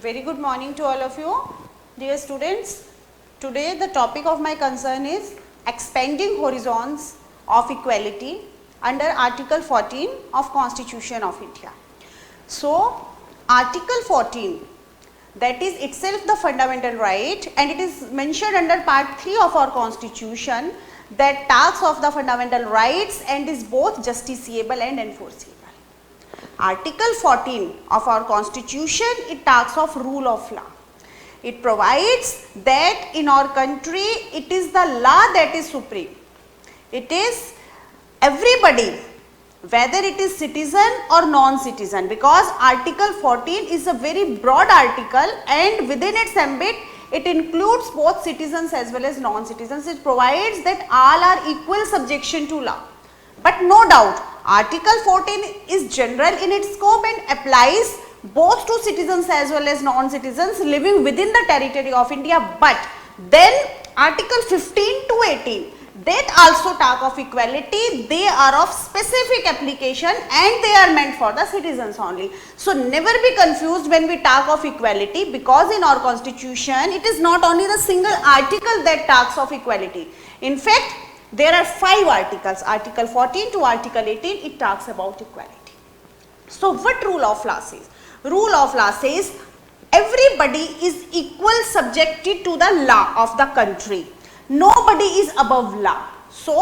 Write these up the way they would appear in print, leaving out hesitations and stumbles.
Very good morning to all of you. Dear students, today the topic of my concern is expanding horizons of equality under Article 14 of Constitution of India. So, Article 14, that is itself the fundamental right, and it is mentioned under Part 3 of our Constitution that talks of the fundamental rights and is both justiciable and enforceable. Article 14 of our Constitution, it talks of rule of law. It provides that in our country, it is the law that is supreme. It is everybody, whether it is citizen or non-citizen, because Article 14 is a very broad article and within its ambit, it includes both citizens as well as non-citizens. It provides that all are equal subjection to law. But no doubt, Article 14 is general in its scope and applies both to citizens as well as non-citizens living within the territory of India. But then Article 15 to 18, that also talk of equality, they are of specific application and they are meant for the citizens only. So never be confused when we talk of equality, because in our Constitution, it is not only the single article that talks of equality. In fact, there are 5 articles, Article 14 to Article 18, it talks about equality. So what rule of law says? Rule of law says everybody is equal subjected to the law of the country. Nobody is above law. So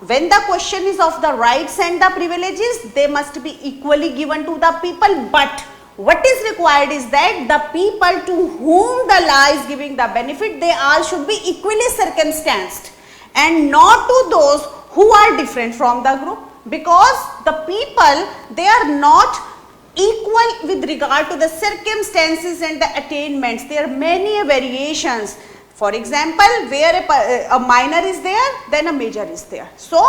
when the question is of the rights and the privileges, they must be equally given to the people. But what is required is that the people to whom the law is giving the benefit, they all should be equally circumstanced, and not to those who are different from the group, because the people, they are not equal with regard to the circumstances and the attainments. There are many variations. For example, where a minor is there, then a major is there. So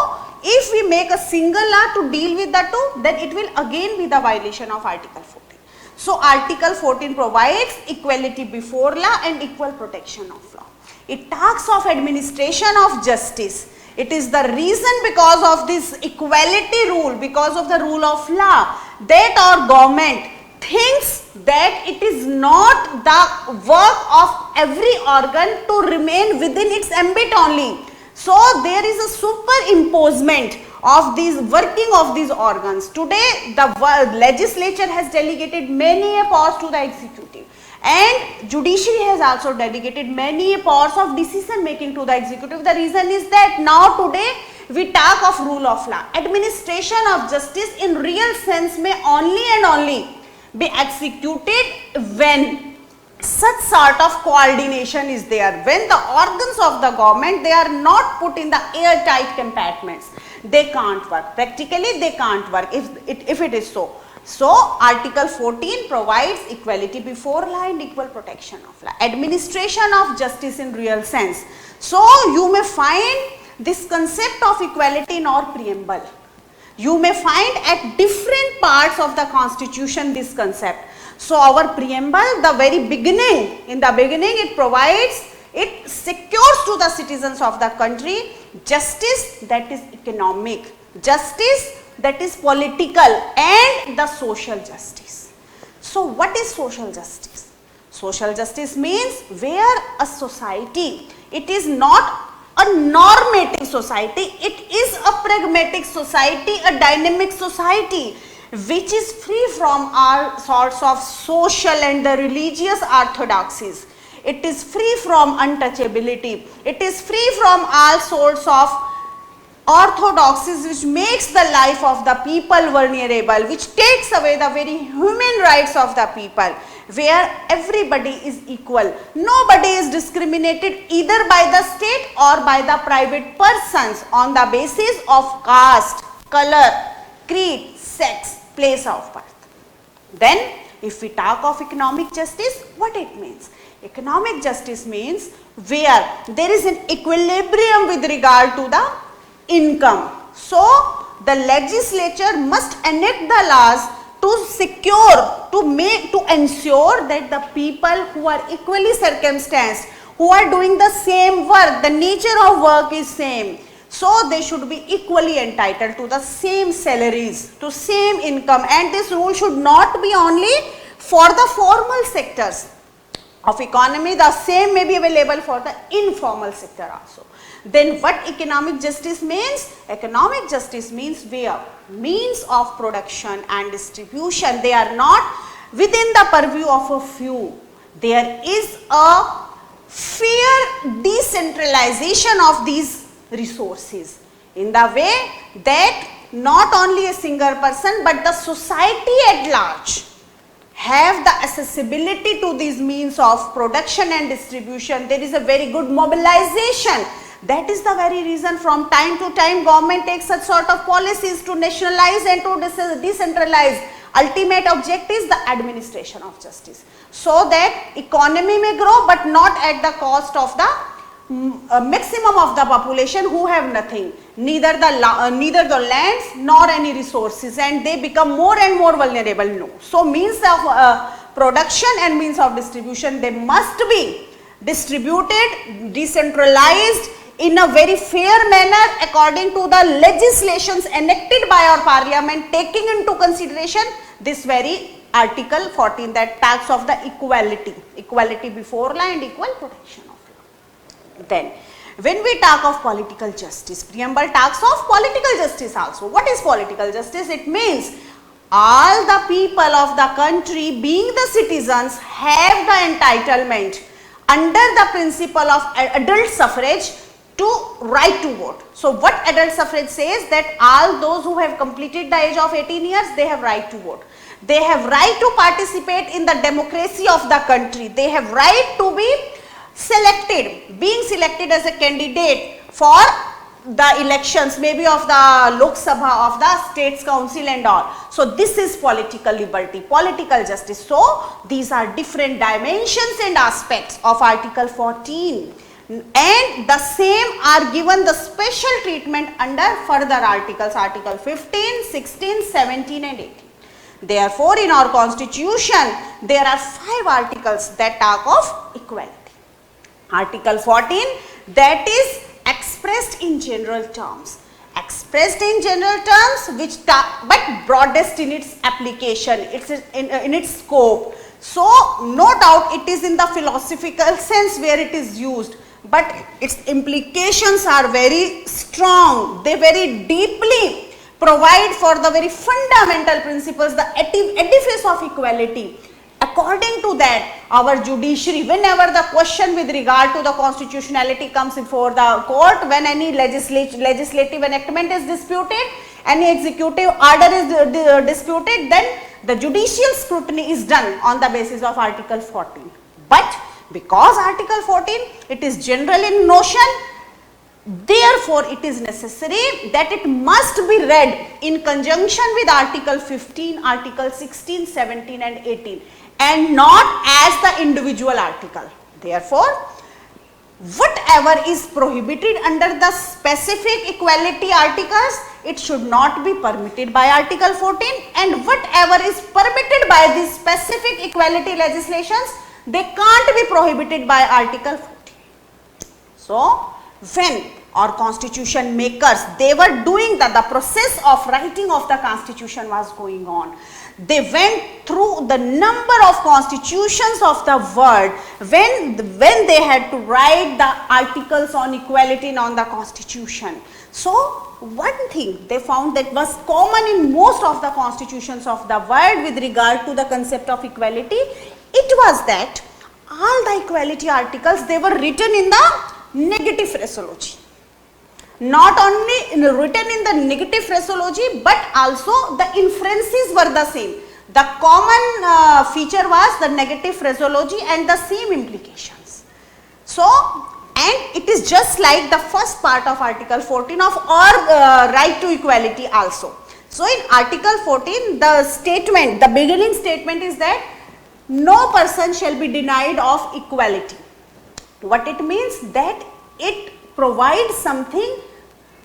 if we make a single law to deal with the two, then it will again be the violation of Article 14. So Article 14 provides equality before law and equal protection of law. It talks of administration of justice. It is the reason, because of this equality rule, because of the rule of law, that our government thinks that it is not the work of every organ to remain within its ambit only. So there is a superimposement of these working of these organs. Today the legislature has delegated many powers to the executive, and judiciary has also delegated many powers of decision making to the executive. The reason is that now today we talk of rule of law. Administration of justice in real sense may only and only be executed when such sort of coordination is there, when the organs of the government, they are not put in the airtight compartments. They can't work. Practically they can't work if it is so. So Article 14 provides equality before law and equal protection of law. Administration of justice in real sense. So you may find this concept of equality in our preamble. You may find at different parts of the Constitution this concept. So our preamble, the very beginning, in the beginning it provides, it secures to the citizens of the country justice that is economic, justice that is political, and the social justice. So what is social justice? Social justice means where a society, it is not a normative society, it is a pragmatic society, a dynamic society, which is free from all sorts of social and the religious orthodoxies. It is free from untouchability. It is free from all sorts of orthodoxies which makes the life of the people vulnerable, which takes away the very human rights of the people, where everybody is equal. Nobody is discriminated either by the state or by the private persons on the basis of caste, color, creed, sex, place of birth. Then if we talk of economic justice, what it means? Economic justice means where there is an equilibrium with regard to the income. So the legislature must enact the laws to secure, to ensure that the people who are equally circumstanced, who are doing the same work, the nature of work is same, so they should be equally entitled to the same salaries, to same income, and this rule should not be only For the formal sectors of economy, the same may be available for the informal sector also. Then what economic justice means? Economic justice means where means of production and distribution, they are not within the purview of a few. There is a fair decentralization of these resources in the way that not only a single person but the society at large have the accessibility to these means of production and distribution. There is a very good mobilization. That is the very reason from time to time government takes such sort of policies to nationalize and to decentralize. Ultimate objective is the administration of justice, so that economy may grow but not at the cost of the maximum of the population who have nothing, neither the lands nor any resources, and they become more and more vulnerable. No. So means of production and means of distribution, they must be distributed, decentralized in a very fair manner according to the legislations enacted by our parliament, taking into consideration this very article 14 that talks of the equality before law and equal protection of law. Then when we talk of political justice, preamble talks of political justice also. What is political justice? It means all the people of the country, being the citizens, have the entitlement under the principle of adult suffrage to right to vote. So what adult suffrage says, that all those who have completed the age of 18 years, they have right to vote. They have right to participate in the democracy of the country. They have right to be selected, being selected as a candidate for the elections, maybe of the Lok Sabha, of the States Council and all. So this is political liberty, political justice. So these are different dimensions and aspects of Article 14. And the same are given the special treatment under further articles, Article 15, 16, 17 and 18. Therefore, in our constitution, there are 5 articles that talk of equality. Article 14, that is expressed in general terms. Expressed in general terms, but broadest in its application, it's in its scope. So, no doubt it is in the philosophical sense where it is used, but its implications are very strong. They very deeply provide for the very fundamental principles, the edifice of equality. According to that, our judiciary, whenever the question with regard to the constitutionality comes before the court, when any legislative enactment is disputed, any executive order is disputed, then the judicial scrutiny is done on the basis of Article 14. But because Article 14, it is general in notion, therefore it is necessary that it must be read in conjunction with Article 15, Article 16, 17 and 18 and not as the individual article. Therefore, whatever is prohibited under the specific equality articles, it should not be permitted by Article 14, and whatever is permitted by these specific equality legislations, they can't be prohibited by Article 14. So, when our constitution makers, they were doing the process of writing of the constitution was going on. They went through the number of constitutions of the world when they had to write the articles on equality and on the constitution. So, one thing they found that was common in most of the constitutions of the world with regard to the concept of equality, it was that all the equality articles, they were written in the negative phraseology. Not only written in the negative phraseology, but also the inferences were the same. The common feature was the negative phraseology and the same implications. So, and it is just like the first part of Article 14 of our right to equality also. So, in Article 14, the statement, the beginning statement is that no person shall be denied of equality. What it means? That it provides something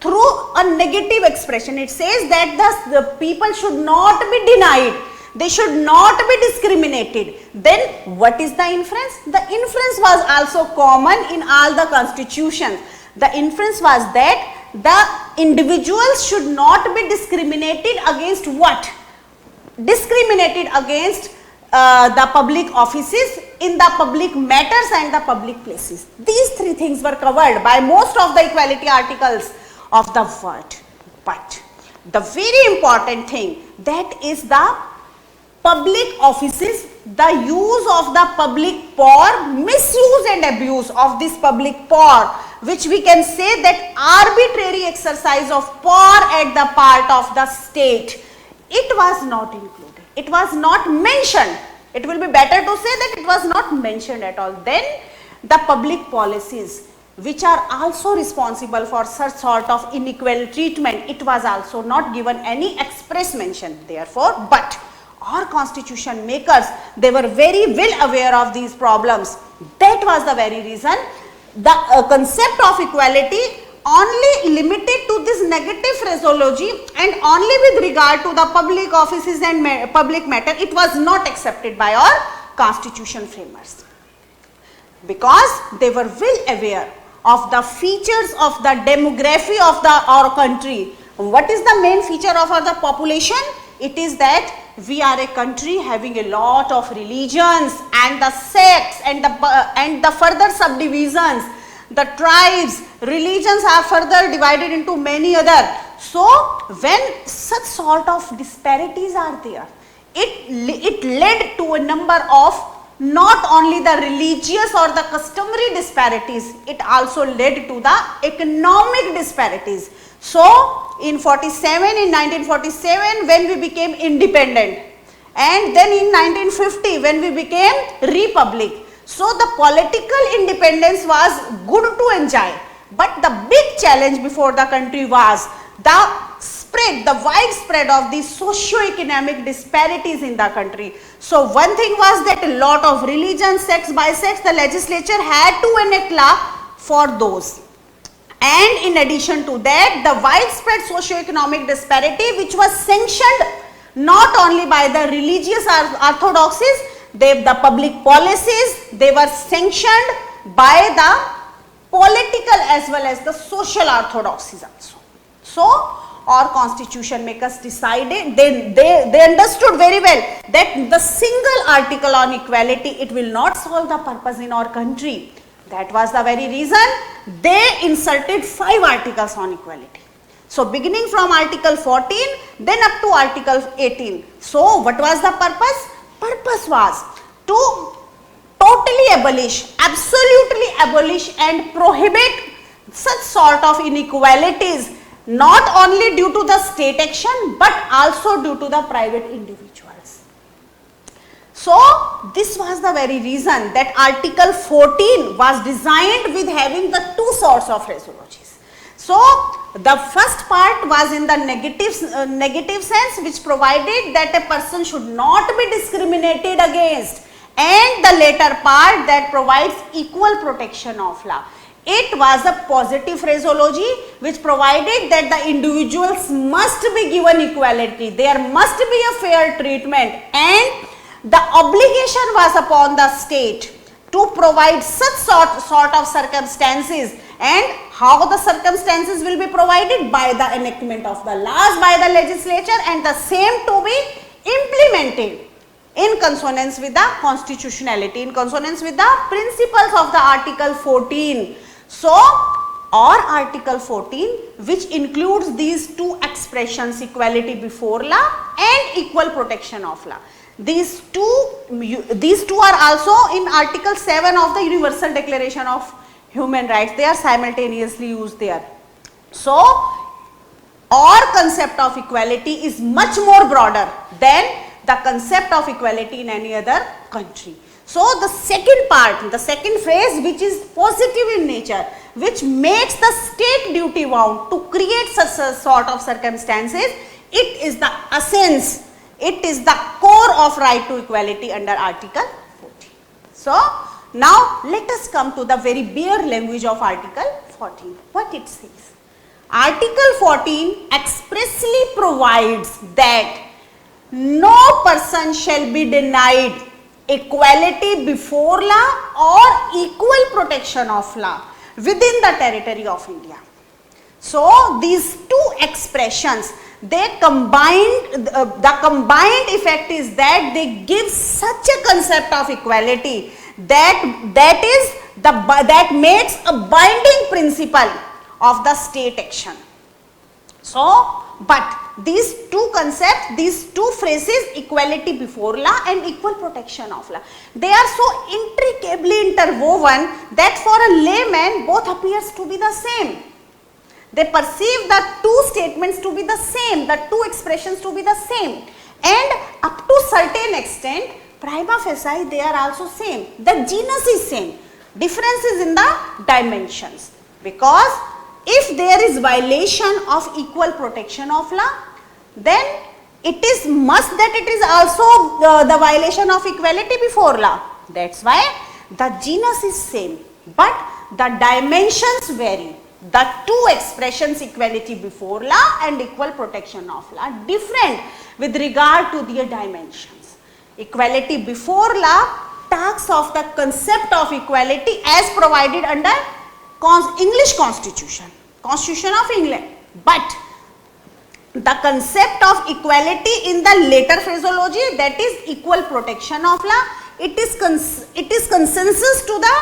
through a negative expression. It says that the people should not be denied, they should not be discriminated. Then what is the inference? The inference was also common in all the constitutions. The inference was that the individuals should not be discriminated against what? Discriminated against the public offices, in the public matters and the public places. These three things were covered by most of the equality articles of the world. But the very important thing, that is the public offices, the use of the public power, misuse and abuse of this public power, which we can say that arbitrary exercise of power at the part of the state, it was not included. It was not mentioned. It will be better to say that it was not mentioned at all. Then the public policies, which are also responsible for such sort of unequal treatment, it was also not given any express mention. Therefore, but our constitution makers, they were very well aware of these problems. That was the very reason the concept of equality only limited to this negative phraseology and only with regard to the public offices and public matter, it was not accepted by our constitution framers, because they were well aware of the features of the demography of our country. What is the main feature of our population? It is that we are a country having a lot of religions and the sects and the further subdivisions, the tribes, religions are further divided into many other. So when such sort of disparities are there, it led to a number of not only the religious or the customary disparities, it also led to the economic disparities. So in 1947 when we became independent, and then in 1950 when we became republic. So the political independence was good to enjoy, but the big challenge before the country was the widespread of the socio-economic disparities in the country. So one thing was that a lot of religion, sects by sects, the legislature had to enact law for those. And in addition to that, the widespread socio-economic disparity, which was sanctioned not only by the religious orthodoxies, the public policies, they were sanctioned by the political as well as the social orthodoxies also. So our constitution makers decided, they understood very well that the single article on equality, it will not solve the purpose in our country. That was the very reason they inserted 5 articles on equality. So beginning from article 14, then up to article 18. So what was the purpose? Purpose was to totally abolish, absolutely abolish and prohibit such sort of inequalities, not only due to the state action but also due to the private individuals. So this was the very reason that article 14 was designed with having the 2 sorts of phraseologies. So the first part was in the negative sense, which provided that a person should not be discriminated against, and the later part that provides equal protection of law. It was a positive phraseology which provided that the individuals must be given equality, there must be a fair treatment, and the obligation was upon the state to provide such sort of circumstances. And how the circumstances will be provided? By the enactment of the laws by the legislature, and the same to be implemented in consonance with the constitutionality, in consonance with the principles of the article 14. So or article 14, which includes these 2 expressions, equality before law and equal protection of law. These two are also in article 7 of the Universal Declaration of Human Rights. They are simultaneously used there. So our concept of equality is much more broader than the concept of equality in any other country. So the second part, the second phrase, which is positive in nature, which makes the state duty bound to create such a sort of circumstances, it is the essence, it is the core of right to equality under article 14. So now let us come to the very bare language of article 14. What it says? Article 14 expressly provides that no person shall be denied equality before law or equal protection of law within the territory of India. So these 2 expressions, they combined, the combined effect is that they give such a concept of equality that makes a binding principle of the state action. So, but these two concepts, these two phrases, equality before law and equal protection of law, they are so intricately interwoven that for a layman both appears to be the same. They perceive the two statements to be the same, the two expressions to be the same, and up to certain extent prima facie they are also same. The genus is same, difference is in the dimensions, because if there is violation of equal protection of law, then it is must that it is also the violation of equality before law. That's why the genus is same, but the dimensions vary. The two expressions, equality before law and equal protection of law, different with regard to their dimensions. Equality before law talks of the concept of equality as provided under English Constitution, Constitution of England, but the concept of equality in the later phraseology, that is equal protection of law, it is consensus to the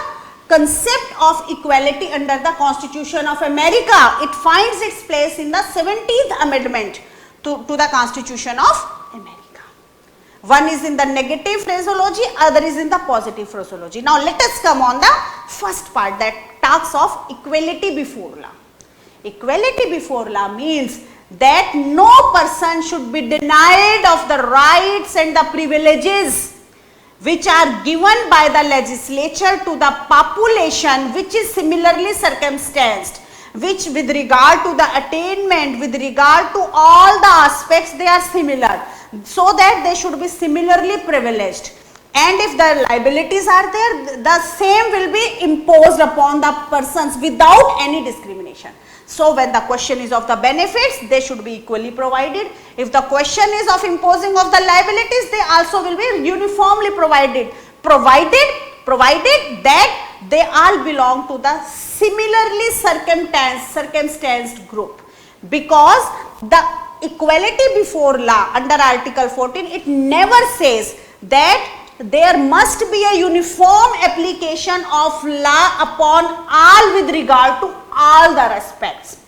concept of equality under the Constitution of America. It finds its place in the 17th Amendment to the Constitution of America. One is in the negative phraseology, other is in the positive phraseology. Now let us come on the first part that talks of equality before law. Equality before law means that no person should be denied of the rights and the privileges which are given by the legislature to the population which is similarly circumstanced, which with regard to the attainment, with regard to all the aspects they are similar, so that they should be similarly privileged. And if the liabilities are there, the same will be imposed upon the persons without any discrimination. So when the question is of the benefits, they should be equally provided. If the question is of imposing of the liabilities, they also will be uniformly provided, provided that they all belong to the similarly circumstanced group. Because the equality before law under Article 14, it never says that there must be a uniform application of law upon all with regard to all the respects.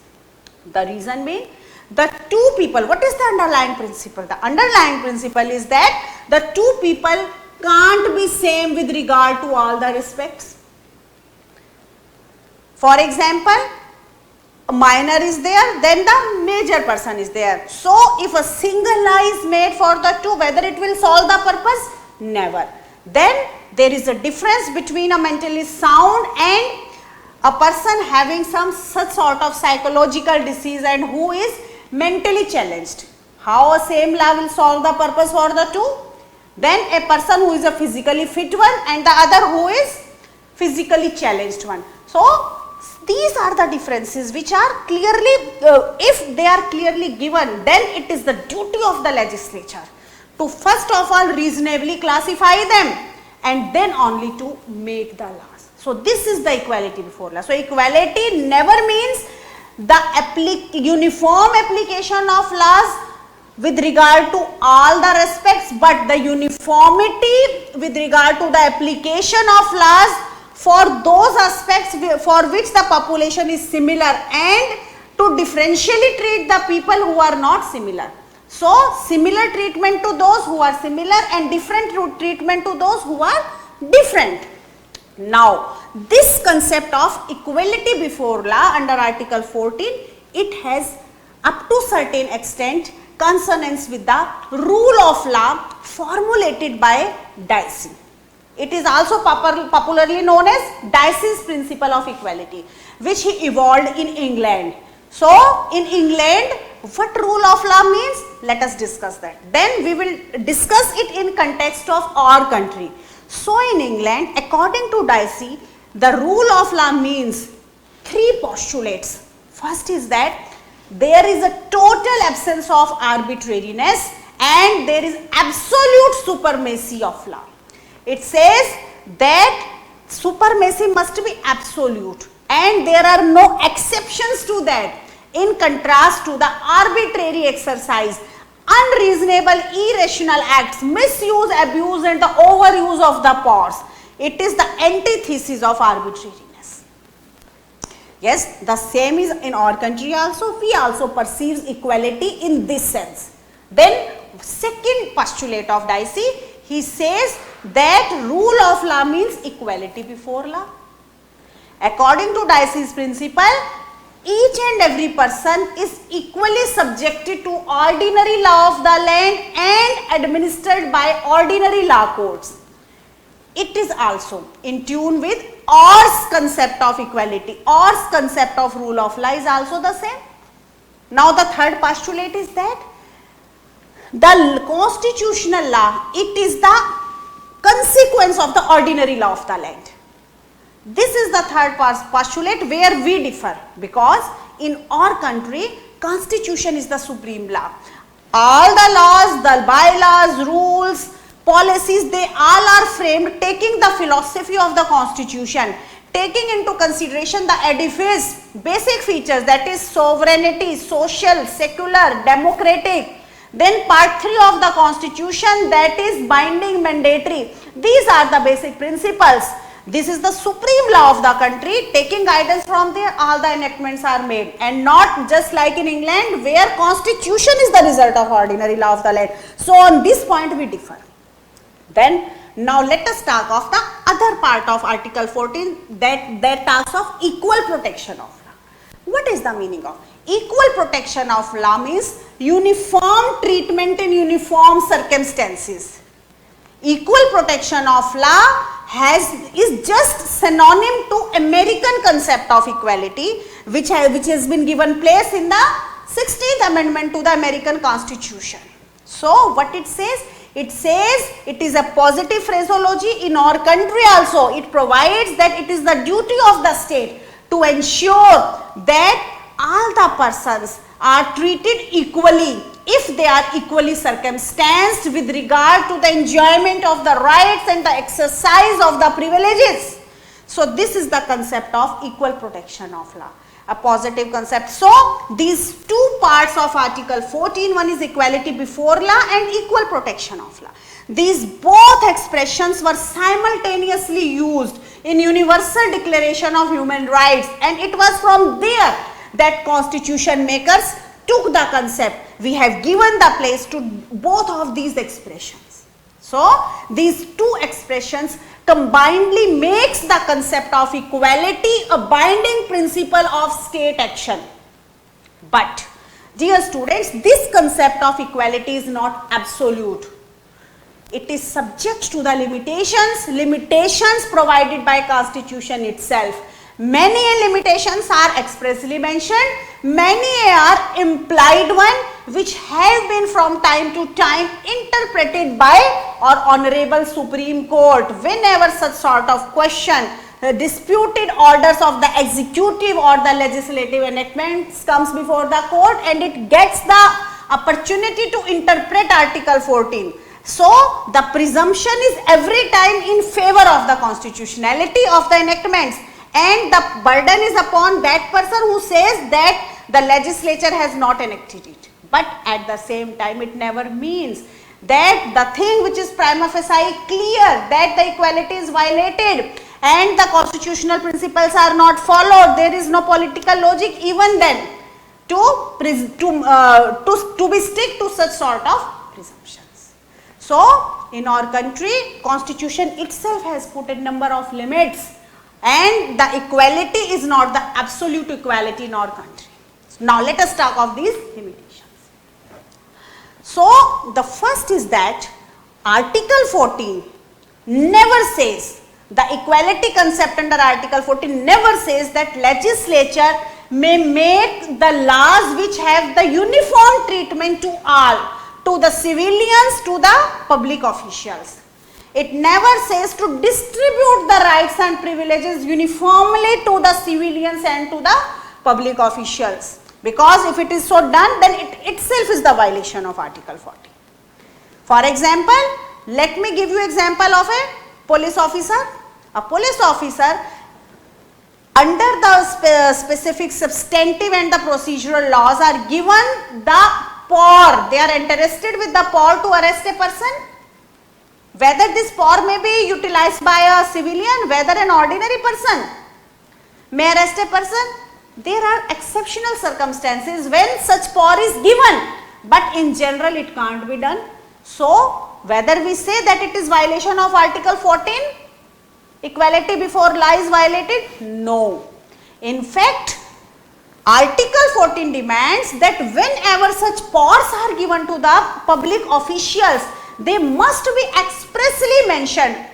The reason being, the two people, what is the underlying principle? The underlying principle is that the two people can't be same with regard to all the respects. For example, a minor is there, then the major person is there. So if a single law is made for the two, whether it will solve the purpose? Never. Then there is a difference between a mentally sound and a person having some such sort of psychological disease and who is mentally challenged. How a same law will solve the purpose for the two? Then a person who is a physically fit one and the other who is physically challenged one. So these are the differences which are clearly, if they are clearly given, then it is the duty of the legislature to first of all reasonably classify them and then only to make the laws. So this is the equality before law. So equality never means the uniform application of laws with regard to all the respects, but the uniformity with regard to the application of laws for those aspects for which the population is similar and to differentially treat the people who are not similar. So similar treatment to those who are similar and different treatment to those who are different. Now this concept of equality before law under Article 14, it has up to certain extent consonance with the rule of law formulated by Dicey. It is also popularly known as Dicey's principle of equality, which he evolved in England. So in England, what rule of law means? Let us discuss that. Then we will discuss it in context of our country. So in England, according to Dicey, the rule of law means three postulates. First is that there is a total absence of arbitrariness and there is absolute supremacy of law. It says that supremacy must be absolute and there are no exceptions to that. in contrast to the arbitrary exercise, unreasonable, irrational acts, misuse, abuse and the overuse of the powers. It is the antithesis of arbitrariness. Yes, the same is in our country also. We also perceive equality in this sense. Then second postulate of Dicey, he says that rule of law means equality before law. According to Dicey's principle, each and every person is equally subjected to ordinary law of the land and administered by ordinary law courts. It is also in tune with Orr's concept of equality. Orr's concept of rule of law is also the same. Now the third postulate is that the constitutional law, it is the consequence of the ordinary law of the land. This is the third postulate where we differ, because in our country, constitution is the supreme law. All the laws, the bylaws, rules, policies, they all are framed taking the philosophy of the constitution, taking into consideration the edifice, basic features, that is sovereignty, social, secular, democratic. Then part 3 of the constitution, that is binding, mandatory. These are the basic principles. This is the supreme law of the country. Taking guidance from there, all the enactments are made, and not just like in England where constitution is the result of ordinary law of the land. So on this point we differ. Then now let us talk of the other part of Article 14, that talks of equal protection of law. What is the meaning of equal protection of law? Means uniform treatment in uniform circumstances. Equal protection of law is just synonym to American concept of equality, which has been given place in the 16th Amendment to the American Constitution. So what it says? It says it is a positive phraseology. In our country also, it provides that it is the duty of the state to ensure that all the persons are treated equally if they are equally circumstanced with regard to the enjoyment of the rights and the exercise of the privileges. So this is the concept of equal protection of law, a positive concept. So these two parts of Article 14, one is equality before law and equal protection of law. These both expressions were simultaneously used in Universal Declaration of Human Rights, and it was from there that constitution makers took the concept. We have given the place to both of these expressions. So these two expressions combinedly makes the concept of equality a binding principle of state action. But dear students, this concept of equality is not absolute. It is subject to the limitations provided by Constitution itself. Many limitations are expressly mentioned, many are implied one, which have been from time to time interpreted by our Honorable Supreme Court whenever such sort of question, disputed orders of the executive or the legislative enactments comes before the court, and it gets the opportunity to interpret Article 14. So the presumption is every time in favor of the constitutionality of the enactments, and the burden is upon that person who says that the legislature has not enacted it. But at the same time, it never means that the thing which is prima facie clear that the equality is violated and the constitutional principles are not followed, there is no political logic even then to be stick to such sort of presumptions. So in our country, constitution itself has put a number of limits, and the equality is not the absolute equality in our country. Now let us talk of these limitations. So the first is that Article 14 never says, the equality concept under Article 14 never says that legislature may make the laws which have the uniform treatment to all, to the civilians, to the public officials. It never says to distribute the rights and privileges uniformly to the civilians and to the public officials, because if it is so done, then it itself is the violation of Article 14. For example, let me give you example of a police officer. A police officer under the specific substantive and the procedural laws are given the power, they are interested with the power to arrest a person, whether this power may be utilized by a civilian, whether an ordinary person may arrest a person. There are exceptional circumstances when such power is given, but in general it can't be done. So whether we say that it is violation of Article 14, equality before law is violated? No. In fact, Article 14 demands that whenever such powers are given to the public officials, they must be expressly mentioned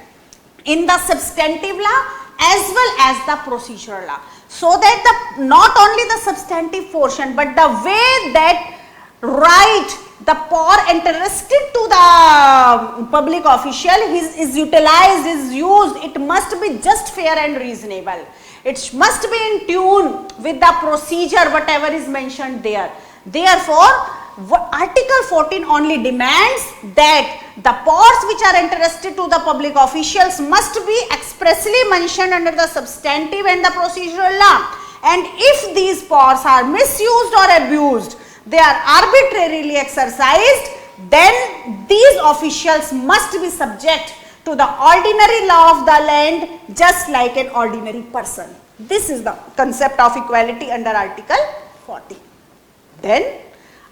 in the substantive law as well as the procedural law, so that not only the substantive portion but the way that right, the power entrusted to the public official is utilized, is used, it must be just, fair and reasonable. It must be in tune with the procedure whatever is mentioned there. Therefore, Article 14 only demands that the powers which are entrusted to the public officials must be expressly mentioned under the substantive and the procedural law. And if these powers are misused or abused, they are arbitrarily exercised, then these officials must be subject to the ordinary law of the land just like an ordinary person. This is the concept of equality under Article 14. Then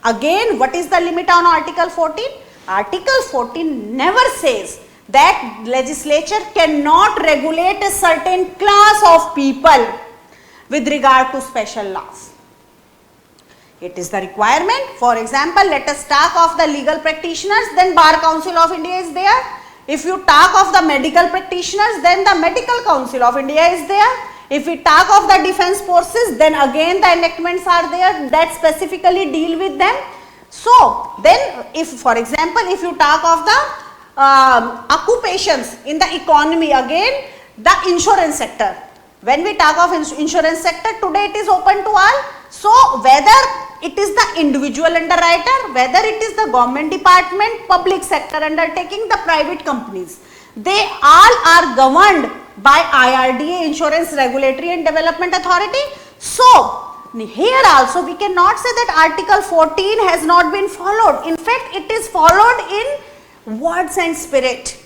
again, what is the limit on Article 14? Article 14 never says that legislature cannot regulate a certain class of people with regard to special laws. It is the requirement. For example, let us talk of the legal practitioners, then Bar Council of India is there. If you talk of the medical practitioners, then the Medical Council of India is there. If we talk of the defense forces, then again the enactments are there that specifically deal with them. So then, if for example, if you talk of the occupations in the economy, again the insurance sector. When we talk of insurance sector, today it is open to all. So whether it is the individual underwriter, whether it is the government department, public sector undertaking, the private companies, they all are governed by IRDA, Insurance Regulatory and Development Authority. So here also we cannot say that Article 14 has not been followed. In fact, it is followed in words and spirit.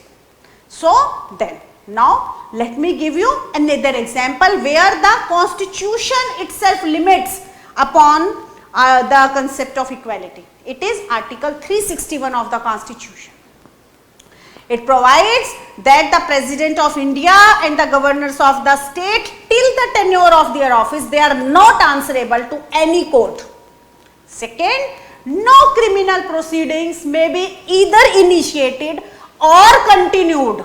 So then, now let me give you another example where the Constitution itself limits upon the concept of equality. It is Article 361 of the Constitution. It provides that the President of India and the governors of the state till the tenure of their office, they are not answerable to any court. Second, no criminal proceedings may be either initiated or continued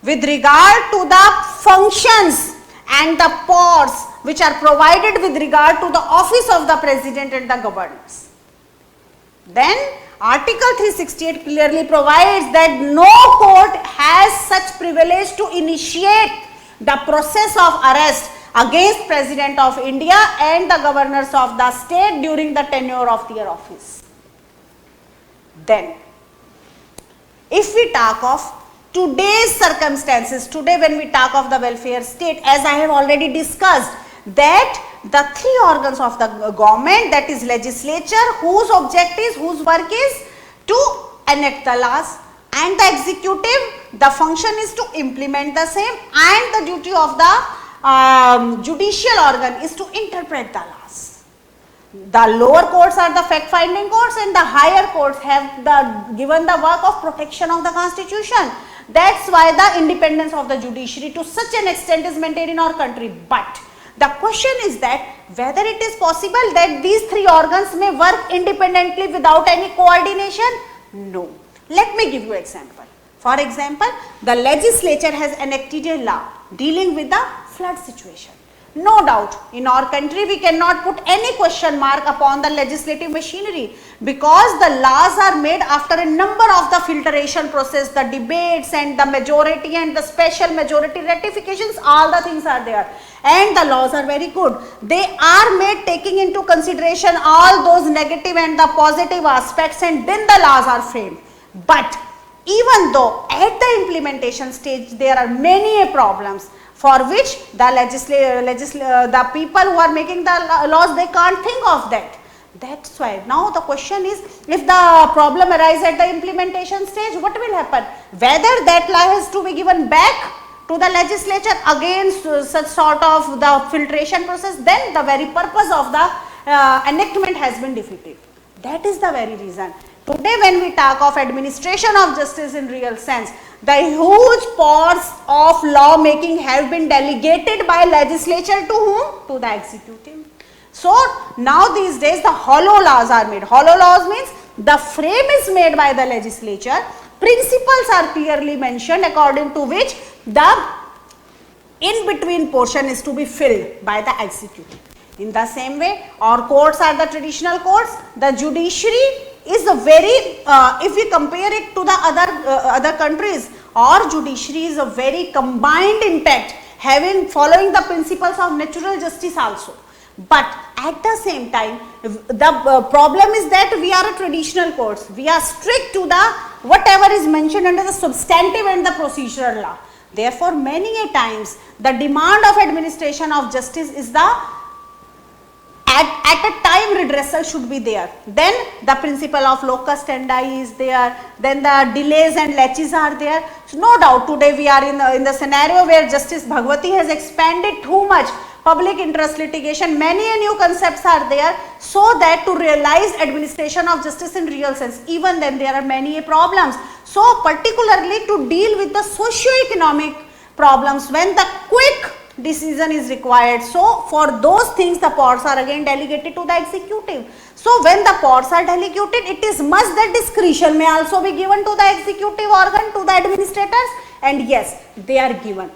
with regard to the functions and the powers which are provided with regard to the office of the President and the governors. Then Article 368 clearly provides that no court has such privilege to initiate the process of arrest against President of India and the governors of the state during the tenure of their office. Then, if we talk of today's circumstances, today when we talk of the welfare state, as I have already discussed, that the three organs of the government, that is legislature, whose objective, whose work is to enact the laws, and the executive, the function is to implement the same, and the duty of the judicial organ is to interpret the laws. The lower courts are the fact-finding courts and the higher courts have given the work of protection of the Constitution. That's why the independence of the judiciary to such an extent is maintained in our country. But the question is that whether it is possible that these three organs may work independently without any coordination? No. Let me give you an example. For example, the legislature has enacted a law dealing with the flood situation. No doubt, in our country we cannot put any question mark upon the legislative machinery because the laws are made after a number of the filtration process, the debates and the majority and the special majority ratifications, all the things are there. And the laws are very good. They are made taking into consideration all those negative and the positive aspects, and then the laws are framed. But even though at the implementation stage there are many problems for which the people who are making the laws, they can't think of that. That's why now the question is, if the problem arises at the implementation stage, what will happen? Whether that law has to be given back to the legislature against such sort of the filtration process, then the very purpose of the enactment has been defeated. That is the very reason. Today when we talk of administration of justice in real sense, the huge powers of law making have been delegated by legislature to whom? To the executive. So now these days the hollow laws are made. Hollow laws means the frame is made by the legislature, principles are clearly mentioned according to which the in between portion is to be filled by the executive. In the same way, our courts are the traditional courts. The judiciary is a very, if we compare it to the other countries, our judiciary is a very combined impact, following the principles of natural justice also. But at the same time, the problem is that we are a traditional courts. We are strict to the whatever is mentioned under the substantive and the procedural law. Therefore, many a times the demand of administration of justice is the at a time redressal should be there. Then the principle of locus standi is there. Then the delays and laches are there. So no doubt today we are in the scenario where Justice Bhagwati has expanded too much public interest litigation. Many new concepts are there, so that to realize administration of justice in real sense, even then there are many problems. So particularly to deal with the socio-economic problems when the quick decision is required. So for those things the powers are again delegated to the executive. So when the powers are delegated, it is must that discretion may also be given to the executive organ, to the administrators, and yes, they are given.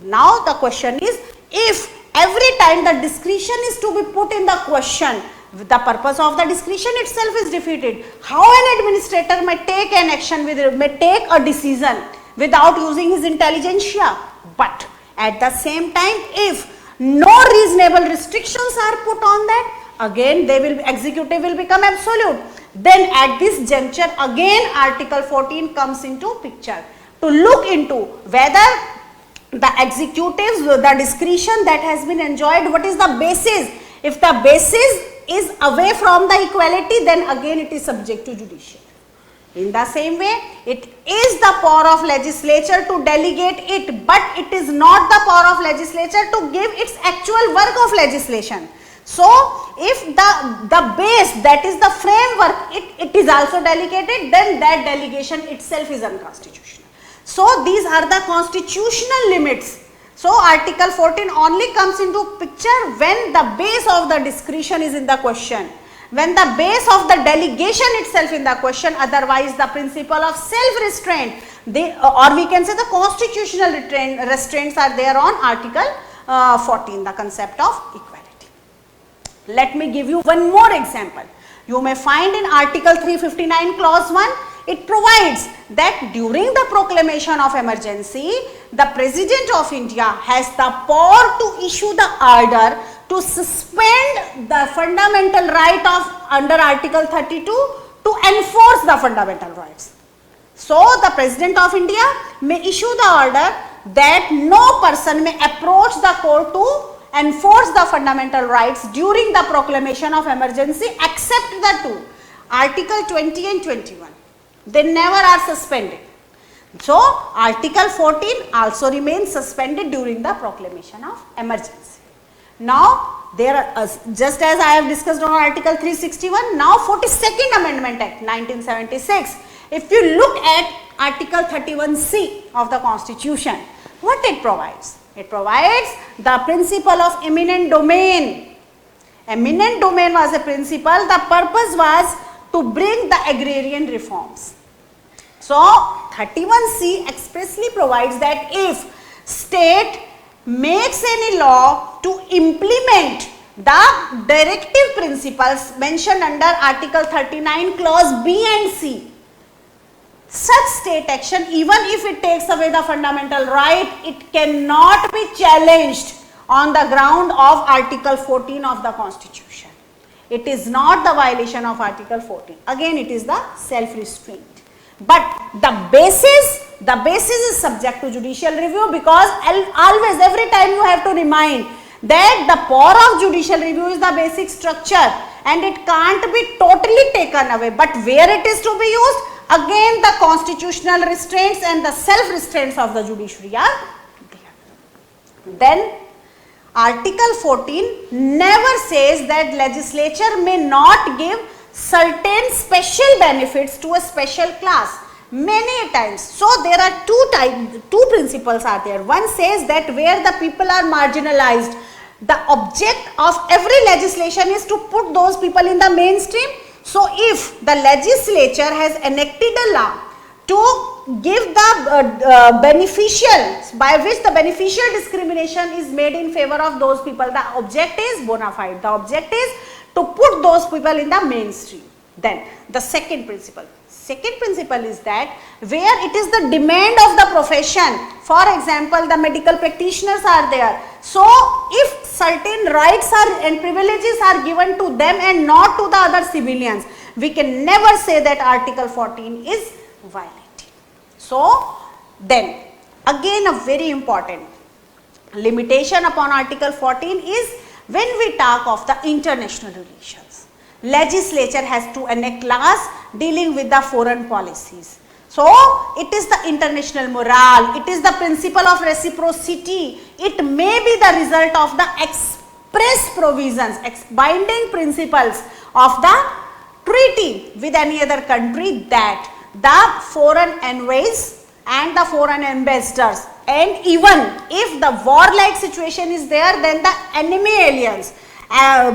Now the question is, if every time the discretion is to be put in the question, the purpose of the discretion itself is defeated. How an administrator may take an action, may take a decision without using his intelligentsia? But at the same time, if no reasonable restrictions are put on that, again executive will become absolute. Then at this juncture again Article 14 comes into picture to look into whether the executives, the discretion that has been enjoyed, what is the basis? If the basis is away from the equality, then again it is subject to judicial. In the same way, it is the power of legislature to delegate it, but it is not the power of legislature to give its actual work of legislation. So if the base, that is the framework, it is also delegated, then that delegation itself is unconstitutional. So these are the constitutional limits. So Article 14 only comes into picture when the base of the discretion is in the question, when the base of the delegation itself in the question. Otherwise the principle of self-restraint, or we can say the constitutional restraints are there on Article 14, the concept of equality. Let me give you one more example. You may find in Article 359 clause 1, it provides that during the proclamation of emergency, the President of India has the power to issue the order to suspend the fundamental right of under Article 32 to enforce the fundamental rights. So the President of India may issue the order that no person may approach the court to enforce the fundamental rights during the proclamation of emergency except the two, Article 20 and 21. They never are suspended. So Article 14 also remains suspended during the proclamation of emergency. Now there are, just as I have discussed on Article 361, now 42nd Amendment Act 1976. If you look at Article 31C of the Constitution, what it provides? It provides the principle of eminent domain. Eminent domain was a principle. The purpose was to bring the agrarian reforms. So 31C expressly provides that if state makes any law to implement the directive principles mentioned under Article 39 clause B and C, such state action, even if it takes away the fundamental right, it cannot be challenged on the ground of Article 14 of the Constitution. It is not the violation of Article 14. Again, it is the self-restraint. but the basis is subject to judicial review, because always, every time you have to remind that the power of judicial review is the basic structure and it can't be totally taken away, but where it is to be used, again the constitutional restraints and the self restraints of the judiciary are there. Then Article 14 never says that legislature may not give certain special benefits to a special class. Many times, so there are two principles are there. One says that where the people are marginalized, the object of every legislation is to put those people in the mainstream. So if the legislature has enacted a law to give the beneficial, by which the beneficial discrimination is made in favor of those people, the object is bona fide, the object is to put those people in the mainstream. Then the second principle is that where it is the demand of the profession, for example the medical practitioners are there, so if certain rights and privileges are given to them and not to the other civilians, we can never say that Article 14 is violated. So then again a very important limitation upon Article 14 is when we talk of the international relations. Legislature has to enact laws dealing with the foreign policies. So it is the international morale, it is the principle of reciprocity, it may be the result of the express provisions, binding principles of the treaty with any other country, that the foreign envoys and the foreign ambassadors, and even if the warlike situation is there, then the enemy aliens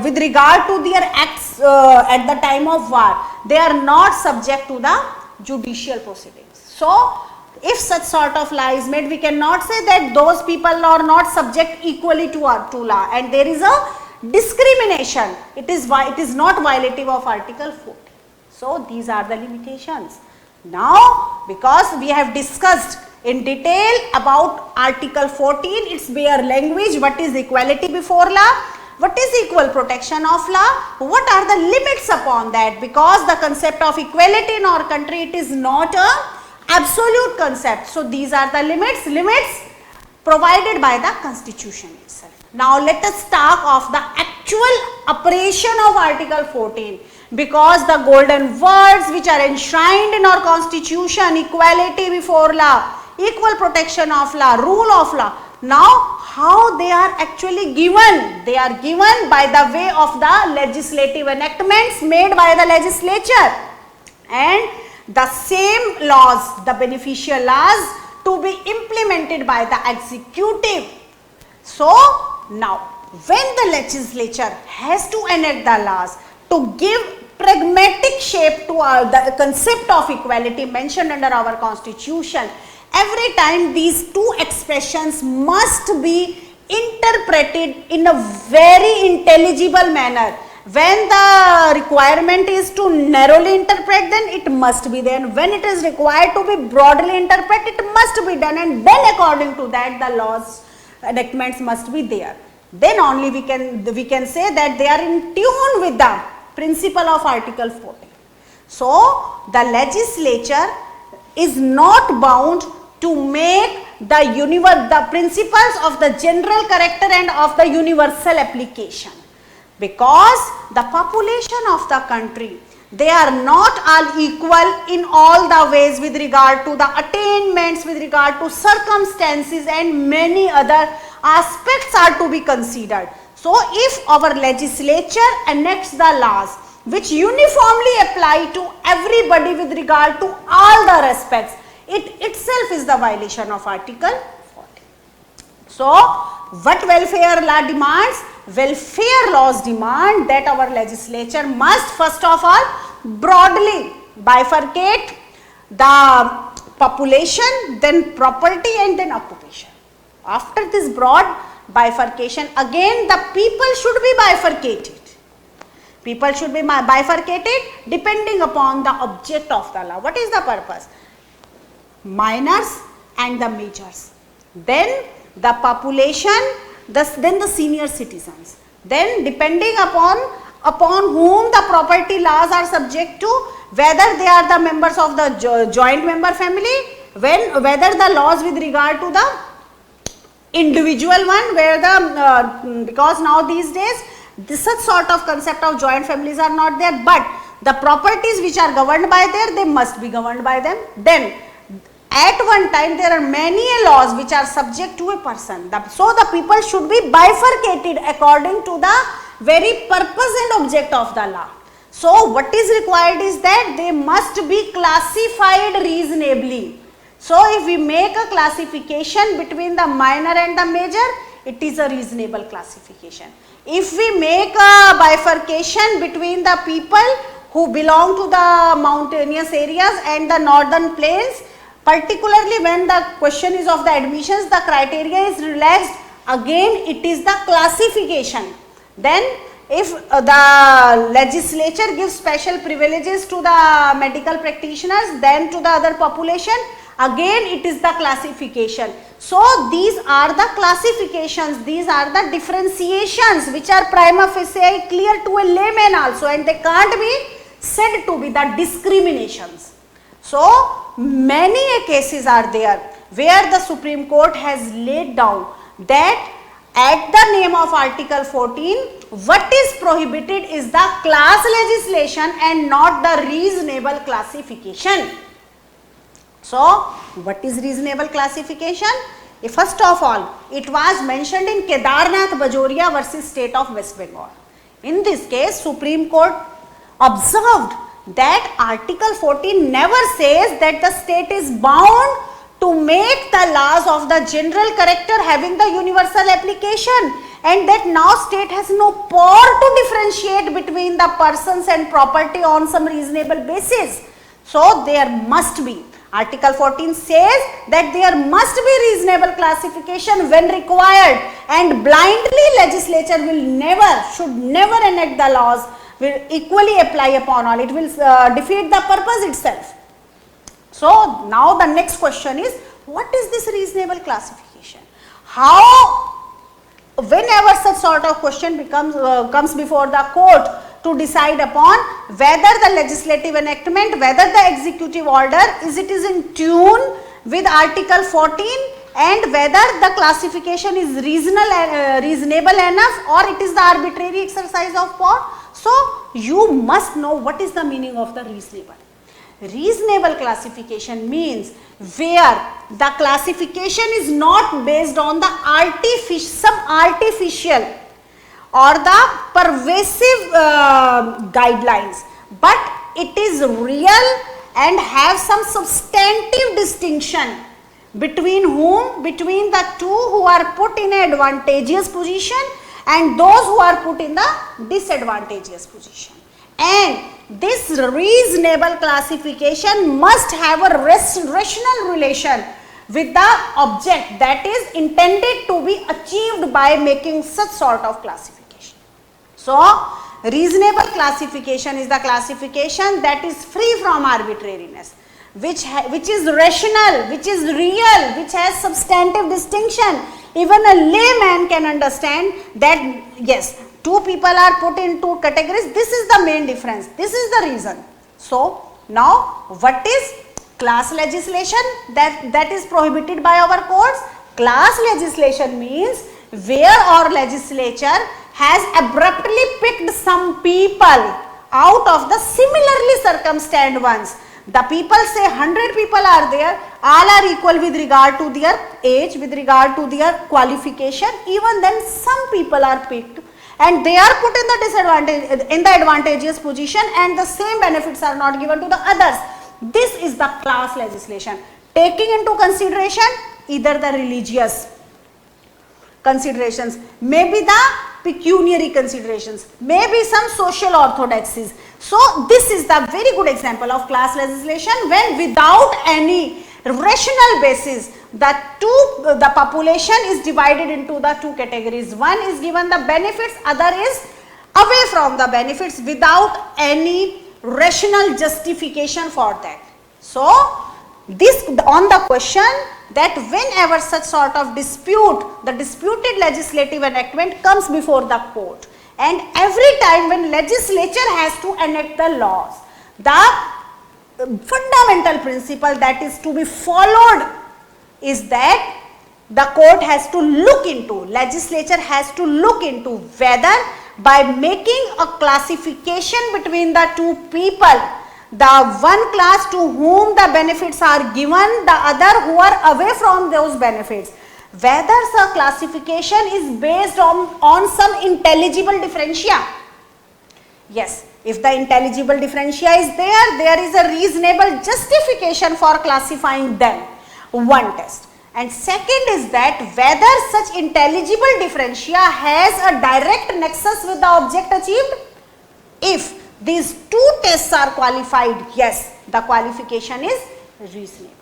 with regard to their acts at the time of war, they are not subject to the judicial proceedings. So if such sort of law is made, we cannot say that those people are not subject equally to law, and there is a discrimination. It is not violative of Article 14. So these are the limitations. Now because we have discussed in detail about Article 14, its bare language, what is equality before law, what is equal protection of law, what are the limits upon that, because the concept of equality in our country, it is not a absolute concept. So these are the limits provided by the Constitution itself. Now let us talk of the actual operation of Article 14, because the golden words which are enshrined in our Constitution, equality before law, equal protection of law, rule of law, now how they are actually given? They are given by the way of the legislative enactments made by the legislature, and the same laws, the beneficial laws, to be implemented by the executive. So now when the legislature has to enact the laws to give pragmatic shape to the concept of equality mentioned under our Constitution, every time these two expressions must be interpreted in a very intelligible manner. When the requirement is to narrowly interpret, then it must be there. When it is required to be broadly interpreted, it must be done, and then according to that the laws enactments must be there. Then only we can say that they are in tune with the principle of Article 14. So the legislature is not bound to make the principles of the general character and of the universal application, because the population of the country, they are not all equal in all the ways with regard to the attainments, with regard to circumstances, and many other aspects are to be considered. So if our legislature enacts the laws which uniformly apply to everybody with regard to all the respects, it itself is the violation of Article 14. So what welfare law demands? Welfare laws demand that our legislature must first of all broadly bifurcate the population, then property, and then occupation. After this broad bifurcation, again the people should be bifurcated. People should be bifurcated depending upon the object of the law. What is the purpose? Minors and the majors, then the population, then the senior citizens, then depending upon upon whom the property laws are subject to, whether they are the members of the joint member family, whether the laws with regard to the individual one, where the because now these days such sort of concept of joint families are not there, but the properties which are governed by there, they must be governed by them. Then at one time there are many laws which are subject to a person, so the people should be bifurcated according to the very purpose and object of the law. So what is required is that they must be classified reasonably. So if we make a classification between the minor and the major, it is a reasonable classification. If we make a bifurcation between the people who belong to the mountainous areas and the northern plains, particularly when the question is of the admissions, the criteria is relaxed, again it is the classification. Then if the legislature gives special privileges to the medical practitioners than to the other population, again it is the classification. So these are the classifications, these are the differentiations which are prima facie clear to a layman also, and they can't be said to be the discriminations. So many cases are there where the Supreme Court has laid down that at the name of Article 14, what is prohibited is the class legislation and not the reasonable classification. So what is reasonable classification? First of all, it was mentioned in Kedarnath Bajoria versus State of West Bengal. In this case, Supreme Court observed that Article 14 never says that the state is bound to make the laws of the general character having the universal application, and that now state has no power to differentiate between the persons and property on some reasonable basis. So there must be, Article 14 says that there must be reasonable classification when required, and blindly legislature will never, should never enact the laws will equally apply upon all. It will defeat the purpose itself. So now the next question is, what is this reasonable classification? How, whenever such sort of question comes before the court to decide upon whether the legislative enactment, whether the executive order is in tune with Article 14 and whether the classification is reasonable enough or it is the arbitrary exercise of power. So you must know what is the meaning of the reasonable. Reasonable classification means where the classification is not based on the some artificial or the pervasive guidelines, but it is real and have some substantive distinction between whom, between the two who are put in an advantageous position and those who are put in the disadvantageous position. And this reasonable classification must have a rational relation with the object that is intended to be achieved by making such sort of classification. So reasonable classification is the classification that is free from arbitrariness, which is rational, which is real, which has substantive distinction. Even a layman can understand that yes, two people are put in two categories, this is the main difference, this is the reason. So now what is class legislation that is prohibited by our courts? Class legislation means where our legislature has abruptly picked some people out of the similarly circumstanced ones. The people say 100 people are there, all are equal with regard to their age, with regard to their qualification. Even then some people are picked and they are put in the advantageous position and the same benefits are not given to the others. This is the class legislation, taking into consideration either the religious considerations, maybe the pecuniary considerations, maybe some social orthodoxies. So this is the very good example of class legislation when without any rational basis the population is divided into the two categories. One is given the benefits, other is away from the benefits without any rational justification for that. So this on the question that whenever such sort of dispute, the disputed legislative enactment comes before the court and every time when legislature has to enact the laws, the fundamental principle that is to be followed is that the court has to look into, legislature has to look into whether by making a classification between the two people, the one class to whom the benefits are given, the other who are away from those benefits, whether the classification is based on some intelligible differentia. Yes, if the intelligible differentia is there is a reasonable justification for classifying them, one test. And second is that whether such intelligible differentia has a direct nexus with the object achieved. If these two tests are qualified, yes, the qualification is reasonable.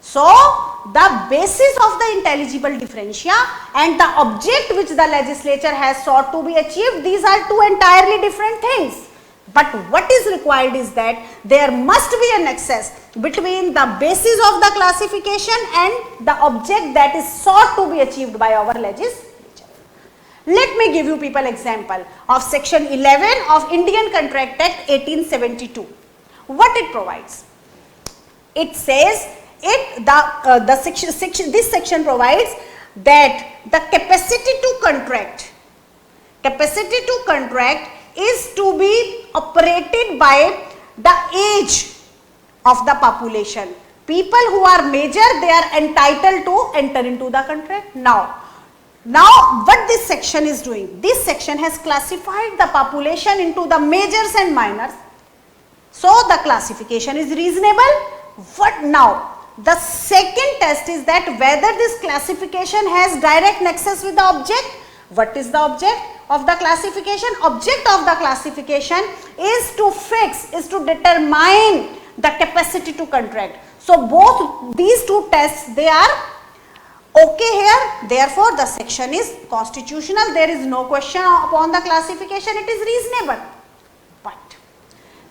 So, the basis of the intelligible differentia and the object which the legislature has sought to be achieved, these are two entirely different things. But what is required is that there must be a nexus between the basis of the classification and the object that is sought to be achieved by our legislature. Let me give you people example of section 11 of Indian Contract Act 1872. What it provides? It says this section provides that the capacity to contract is to be operated by the age of the population. People who are major, they are entitled to enter into the contract. Now what this section is doing? This section has classified the population into the majors and minors. So the classification is reasonable. What now? The second test is that whether this classification has direct nexus with the object. What is the object of the classification? Object of the classification is to fix, is to determine the capacity to contract. So both these two tests, they are okay here. Therefore, the section is constitutional. There is no question upon the classification. It is reasonable.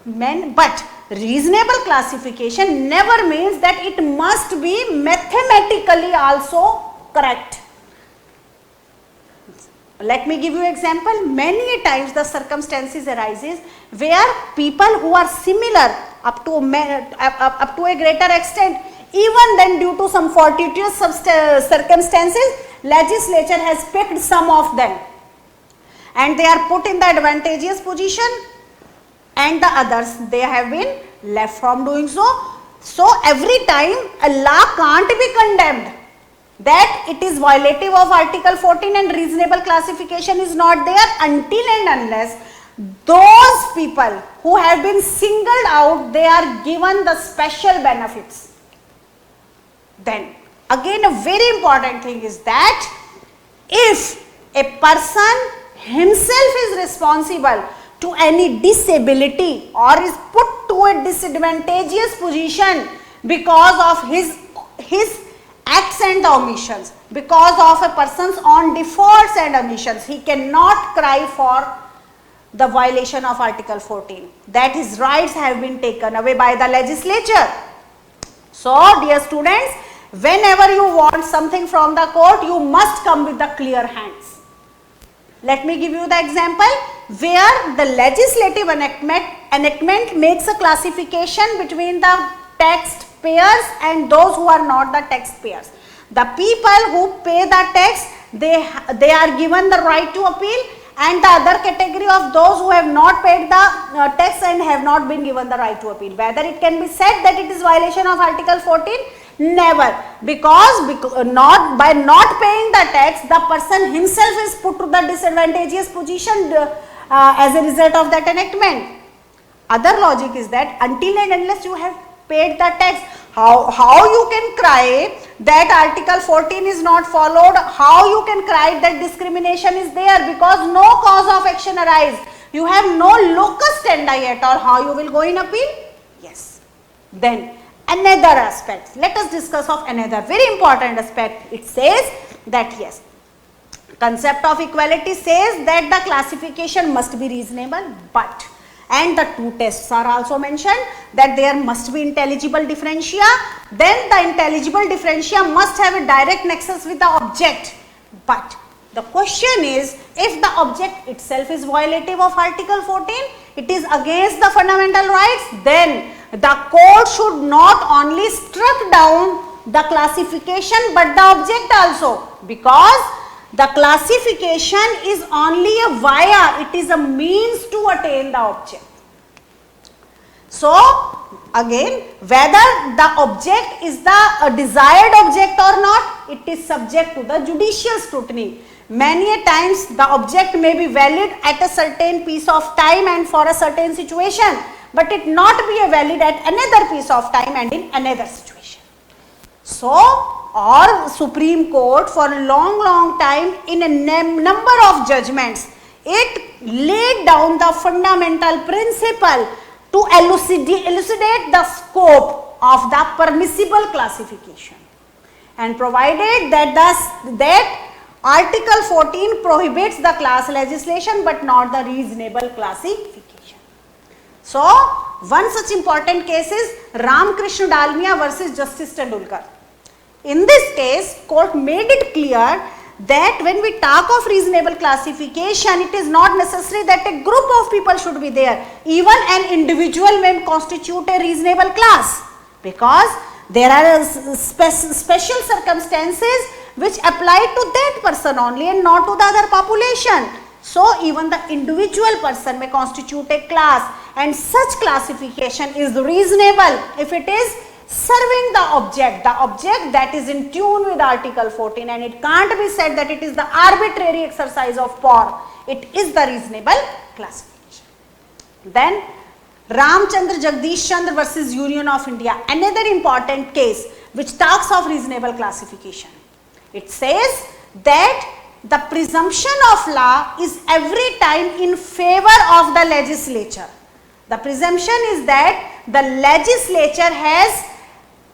But reasonable classification never means that it must be mathematically also correct. Let me give you an example. Many times the circumstances arises where people who are similar up to a greater extent, even then due to some fortuitous circumstances, legislature has picked some of them and they are put in the advantageous position, and the others, they have been left from doing so. So every time a law can't be condemned that it is violative of Article 14 and reasonable classification is not there until and unless those people who have been singled out, they are given the special benefits. Then again a very important thing is that if a person himself is responsible to any disability or is put to a disadvantageous position because of his acts and omissions, because of a person's own defaults and omissions, he cannot cry for the violation of Article 14, that his rights have been taken away by the legislature. So dear students, whenever you want something from the court, you must come with the clear hands. Let me give you the example where the legislative enactment makes a classification between the taxpayers and those who are not the taxpayers. The people who pay the tax, they are given the right to appeal, and the other category of those who have not paid the tax and have not been given the right to appeal. Whether it can be said that it is violation of Article 14? Never, because by not paying the tax, the person himself is put to the disadvantageous position as a result of that enactment. Other logic is that until and unless you have paid the tax, how you can cry that Article 14 is not followed, how you can cry that discrimination is there, because no cause of action arise, you have no locus standi at all, how you will go in appeal? Yes. Then another aspect, let us discuss of another very important aspect. It says that yes, concept of equality says that the classification must be reasonable, but, and the two tests are also mentioned, that there must be intelligible differentia, then the intelligible differentia must have a direct nexus with the object. But The question is, if the object itself is violative of Article 14, it is against the fundamental rights, then the court should not only struck down the classification but the object also, because the classification is only a via, it is a means to attain the object. So again, whether the object is the desired object or not, it is subject to the judicial scrutiny. Many a times the object may be valid at a certain piece of time and for a certain situation, but it not be valid at another piece of time and in another situation. So our Supreme Court for a long time in a number of judgments, it laid down the fundamental principle to elucidate the scope of the permissible classification, and provided that Article 14 prohibits the class legislation but not the reasonable classification. So one such important case is Ramkrishna Dalmia versus Justice Tendulkar. In this case, court made it clear that when we talk of reasonable classification, it is not necessary that a group of people should be there. Even an individual may constitute a reasonable class, because there are special circumstances which apply to that person only and not to the other population. So even the individual person may constitute a class, and such classification is reasonable if it is serving the object that is in tune with Article 14, and it can't be said that it is the arbitrary exercise of power. It is the reasonable classification. Then Ramchandra Jagdish Chandra versus Union of India, another important case which talks of reasonable classification. It says that the presumption of law is every time in favor of the legislature. The presumption is that the legislature has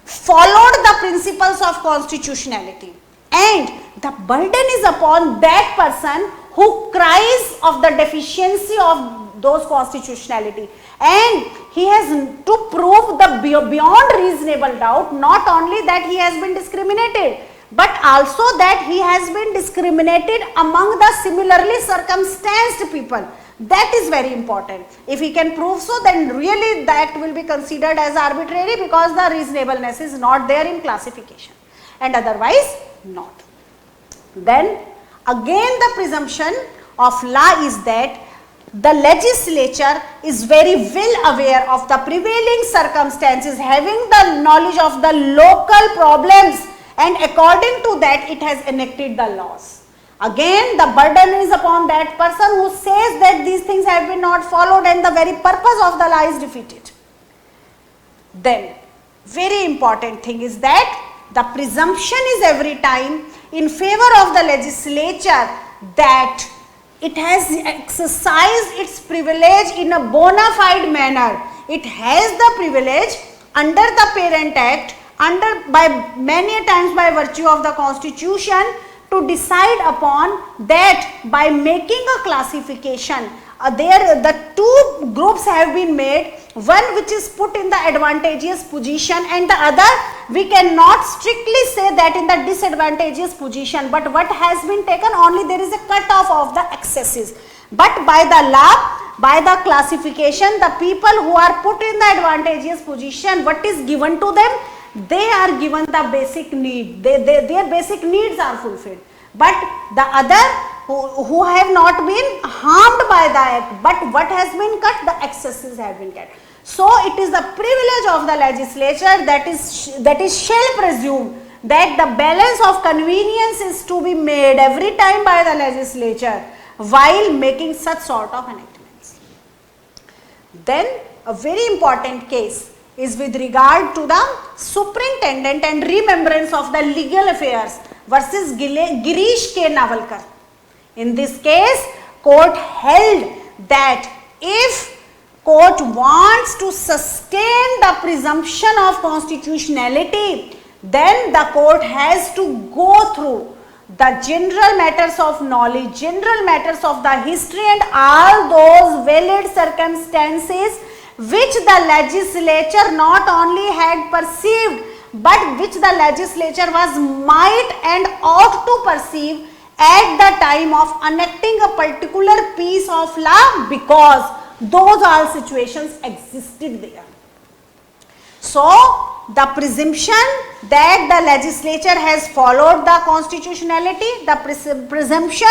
followed the principles of constitutionality, and the burden is upon that person who cries of the deficiency of those constitutionality, and he has to prove the beyond reasonable doubt not only that he has been discriminated, but also that he has been discriminated among the similarly circumstanced people. That is very important. If he can prove so, then really that will be considered as arbitrary, because the reasonableness is not there in classification, and otherwise not. Then again the presumption of law is that the legislature is very well aware of the prevailing circumstances, having the knowledge of the local problems, and according to that it has enacted the laws. Again the burden is upon that person who says that these things have been not followed and the very purpose of the law is defeated. Then very important thing is that the presumption is every time in favor of the legislature that it has exercised its privilege in a bona fide manner. It has the privilege under the Parent Act, by many times by virtue of the Constitution, to decide upon that by making a classification. The two groups have been made, one which is put in the advantageous position and the other we cannot strictly say that in the disadvantageous position, but what has been taken, only there is a cut-off of the excesses. But by the law, by the classification, the people who are put in the advantageous position, what is given to them? They are given the basic need, their basic needs are fulfilled. But the other who have not been harmed by the act, but what has been cut? The excesses have been cut. So it is the privilege of the legislature that is shall presume that the balance of convenience is to be made every time by the legislature while making such sort of enactments. Then a very important case is with regard to the Superintendent and Remembrance of the Legal Affairs versus Girish K. Navalkar. In this case, court held that if court wants to sustain the presumption of constitutionality, then the court has to go through the general matters of knowledge, general matters of the history and all those valid circumstances which the legislature not only had perceived, but which the legislature was might and ought to perceive at the time of enacting a particular piece of law, because those all situations existed there. So the presumption that the legislature has followed the constitutionality, the presumption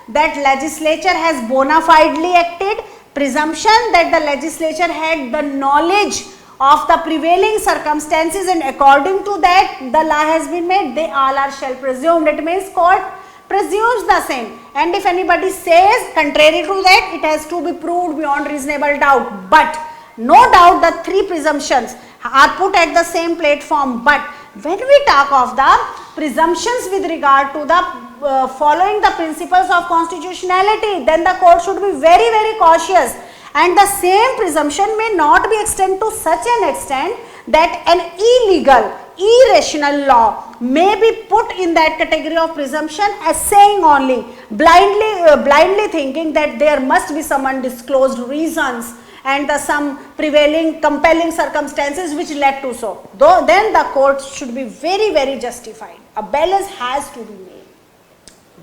that legislature has bona fidely acted, presumption that the legislature had the knowledge of the prevailing circumstances and according to that the law has been made, they all are shall presumed. It means court presumes the same, and if anybody says contrary to that, it has to be proved beyond reasonable doubt. But no doubt the three presumptions are put at the same platform. But when we talk of the presumptions with regard to the following the principles of constitutionality, then the court should be very, very cautious, and the same presumption may not be extended to such an extent that an illegal, irrational law may be put in that category of presumption as saying only, blindly thinking that there must be some undisclosed reasons and some prevailing compelling circumstances which led to so. Though then the court should be very, very justified. A balance has to be made.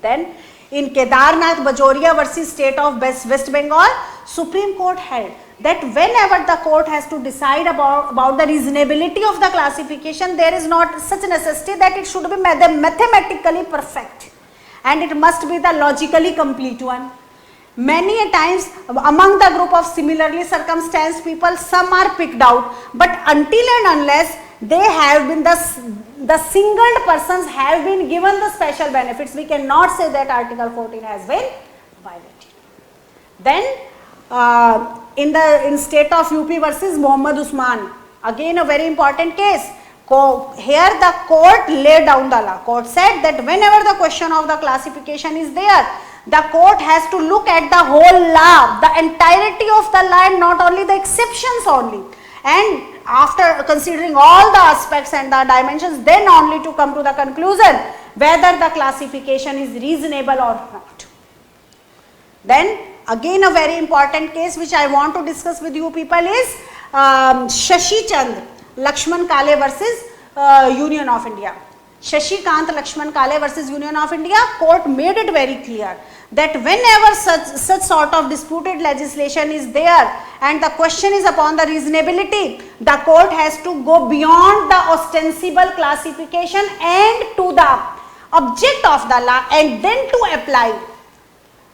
Then in Kedarnath Bajoria versus State of West Bengal, Supreme Court held that whenever the court has to decide about the reasonability of the classification, there is not such necessity that it should be mathematically perfect, and it must be the logically complete one. Many a times among the group of similarly circumstanced people, some are picked out, but until and unless they have been the singled persons have been given the special benefits, we cannot say that Article 14 has been violated. Then in state of UP versus Mohammad Usman, again a very important case. Here the court laid down the law. Court said that whenever the question of the classification is there, the court has to look at the whole law, the entirety of the law, and not only the exceptions only. And after considering all the aspects and the dimensions, then only to come to the conclusion whether the classification is reasonable or not. Then again a very important case which I want to discuss with you people is Shashi Chand Lakshman Kale versus Union of India. Shashikant Lakshman Kale versus Union of India, court made it very clear that whenever such sort of disputed legislation is there and the question is upon the reasonability, the court has to go beyond the ostensible classification and to the object of the law, and then to apply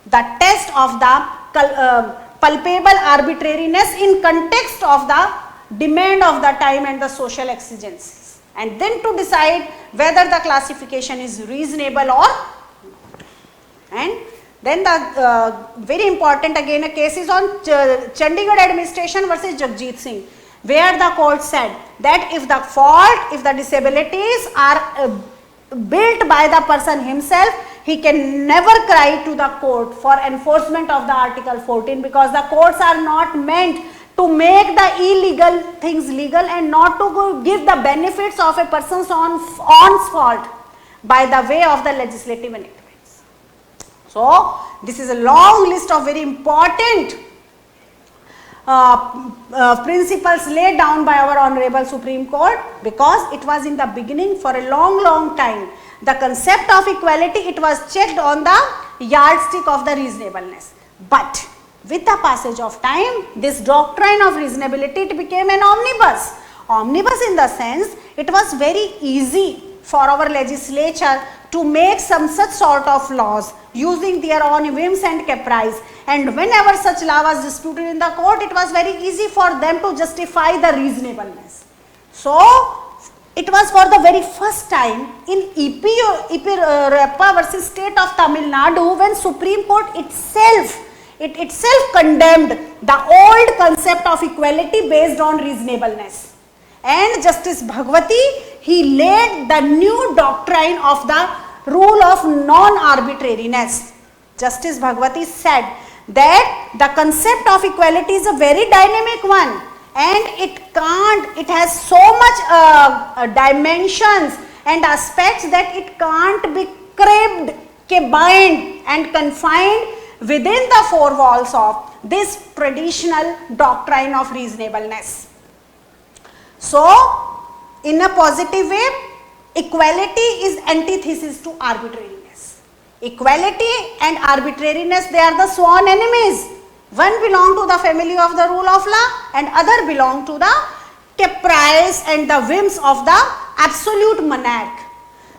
the test of the palpable arbitrariness in context of the demand of the time and the social exigencies, and then to decide whether the classification is reasonable or not. And then the very important again a case is on Chandigarh administration versus Jagjit Singh, where the court said that if the fault, if the disabilities are built by the person himself, he can never cry to the court for enforcement of the Article 14, because the courts are not meant to make the illegal things legal and not to give the benefits of a person's own fault by the way of the legislative enactments. So this is a long list of very important principles laid down by our Honorable Supreme Court, because it was in the beginning for a long time. The concept of equality, it was checked on the yardstick of the reasonableness. But with the passage of time, this doctrine of reasonability, it became an omnibus. Omnibus in the sense, it was very easy for our legislature to make some such sort of laws using their own whims and caprice, and whenever such law was disputed in the court, it was very easy for them to justify the reasonableness. So it was for the very first time in Ipirappa versus State of Tamil Nadu when Supreme Court itself condemned the old concept of equality based on reasonableness. And Justice Bhagwati, he laid the new doctrine of the rule of non-arbitrariness. Justice Bhagwati said that the concept of equality is a very dynamic one, and it has so much dimensions and aspects that it can't be cribbed, bound and confined within the four walls of this traditional doctrine of reasonableness. So in a positive way, equality is antithesis to arbitrariness. Equality and arbitrariness, they are the sworn enemies. One belong to the family of the rule of law and other belong to the caprice and the whims of the absolute monarch.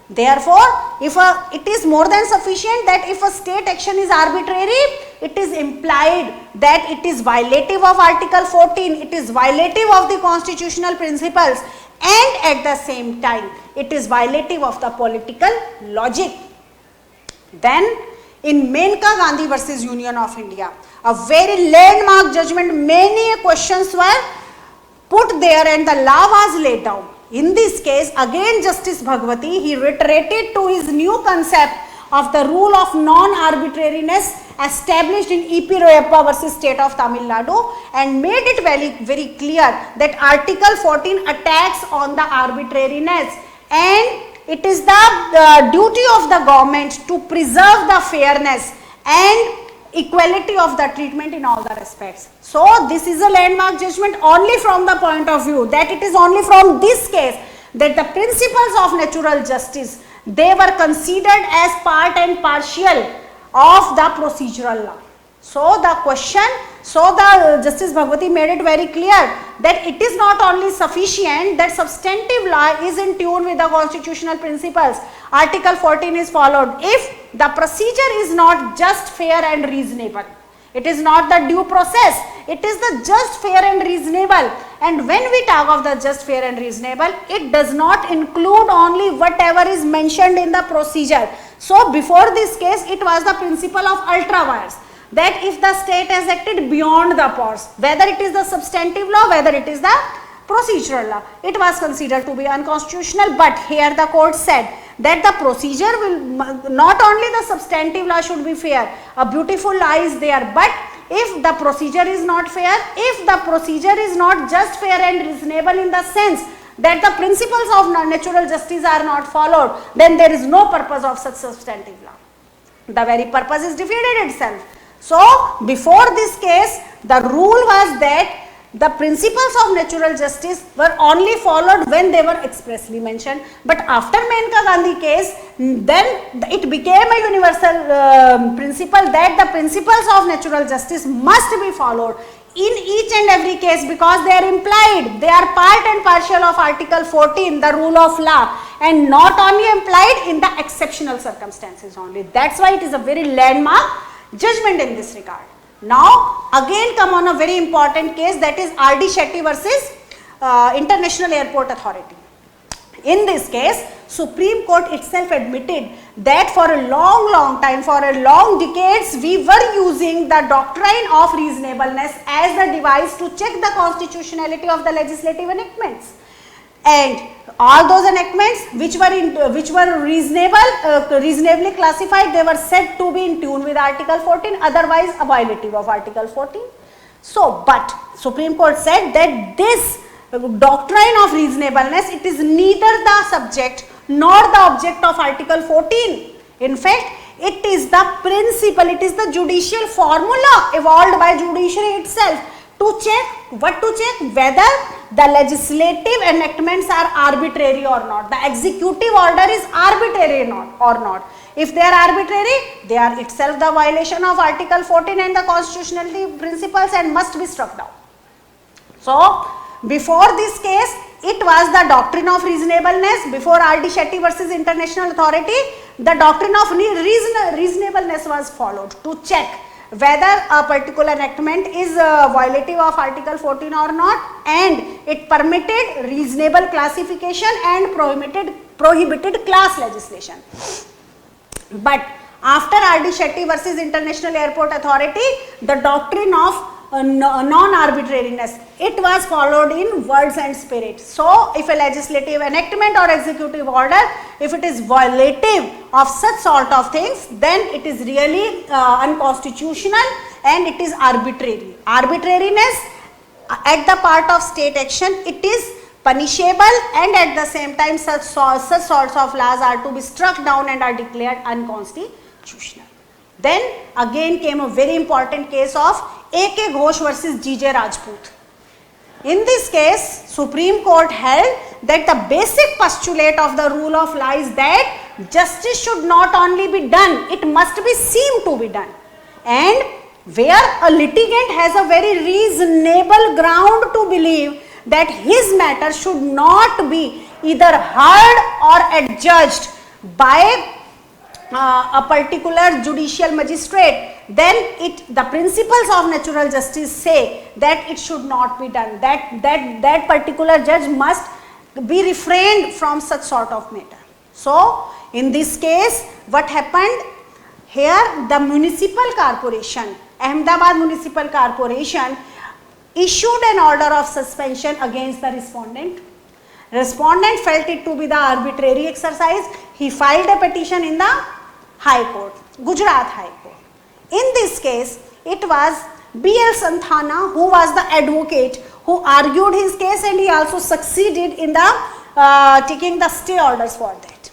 Therefore, it is more than sufficient that if a state action is arbitrary, it is implied that it is violative of Article 14, it is violative of the constitutional principles, and at the same time, it is violative of the political logic. Then, in Menka Gandhi versus Union of India, a very landmark judgment, many questions were put there and the law was laid down. In this case, again Justice Bhagwati, he reiterated to his new concept of the rule of non-arbitrariness established in E.P. Royappa versus State of Tamil Nadu, and made it very clear that Article 14 attacks on the arbitrariness, and it is the duty of the government to preserve the fairness and equality of the treatment in all the respects. So, this is a landmark judgment only from the point of view that it is only from this case that the principles of natural justice, they were considered as part and partial of the procedural law. So, the question, Justice Bhagwati made it very clear that it is not only sufficient that substantive law is in tune with the constitutional principles, Article 14 is followed. If the procedure is not just, fair and reasonable, it is not the due process, it is the just, fair and reasonable. And when we talk of the just, fair and reasonable, it does not include only whatever is mentioned in the procedure. So, before this case, it was the principle of ultra vires, that if the state has acted beyond the powers, whether it is the substantive law, whether it is the procedural law, it was considered to be unconstitutional. But here the court said that the procedure will, not only the substantive law should be fair, a beautiful law is there, but if the procedure is not fair, if the procedure is not just, fair and reasonable in the sense that the principles of natural justice are not followed, then there is no purpose of such substantive law. The very purpose is defeated itself. So, before this case, the rule was that the principles of natural justice were only followed when they were expressly mentioned. But after Menka Gandhi case, then it became a universal principle that the principles of natural justice must be followed in each and every case, because they are implied, they are part and partial of Article 14, the rule of law, and not only implied in the exceptional circumstances only. That's why it is a very landmark judgment in this regard. Now, again come on a very important case, that is R.D. Shetty versus International Airport Authority. In this case, Supreme Court itself admitted that for a long time, for a long decades, we were using the doctrine of reasonableness as a device to check the constitutionality of the legislative enactments. And all those enactments which were reasonably classified, they were said to be in tune with Article 14, otherwise a violative of Article 14. So, but Supreme Court said that this doctrine of reasonableness, it is neither the subject nor the object of Article 14. In fact, it is the principle, it is the judicial formula evolved by judiciary itself to check, what to check? Whether the legislative enactments are arbitrary or not. The executive order is arbitrary or not. If they are arbitrary, they are itself the violation of Article 14 and the constitutionality principles and must be struck down. So, before this case, it was the doctrine of reasonableness. Before R.D. Shetty versus International Authority, the doctrine of reasonableness was followed to check whether a particular enactment is violative of Article 14 or not, and it permitted reasonable classification and prohibited class legislation. But after R.D. Shetty versus International Airport Authority, the doctrine of non-arbitrariness, it was followed in words and spirit. So, if a legislative enactment or executive order, if it is violative of such sort of things, then it is really unconstitutional and it is arbitrary. Arbitrariness at the part of state action, it is punishable, and at the same time such sorts of laws are to be struck down and are declared unconstitutional. Then again came a very important case of A.K. Ghosh versus G.J. Rajput. In this case, Supreme Court held that the basic postulate of the rule of law is that justice should not only be done, it must be seem to be done. And where a litigant has a very reasonable ground to believe that his matter should not be either heard or adjudged by a particular judicial magistrate, then the principles of natural justice say that it should not be done, that particular judge must be refrained from such sort of matter. So in this case, what happened here, the municipal corporation, Ahmedabad Municipal Corporation, issued an order of suspension against the respondent. Respondent felt it to be the arbitrary exercise. He filed a petition in the High Court, Gujarat High Court. In this case, it was B.L. Santhana who was the advocate who argued his case, and he also succeeded in the taking the stay orders for that.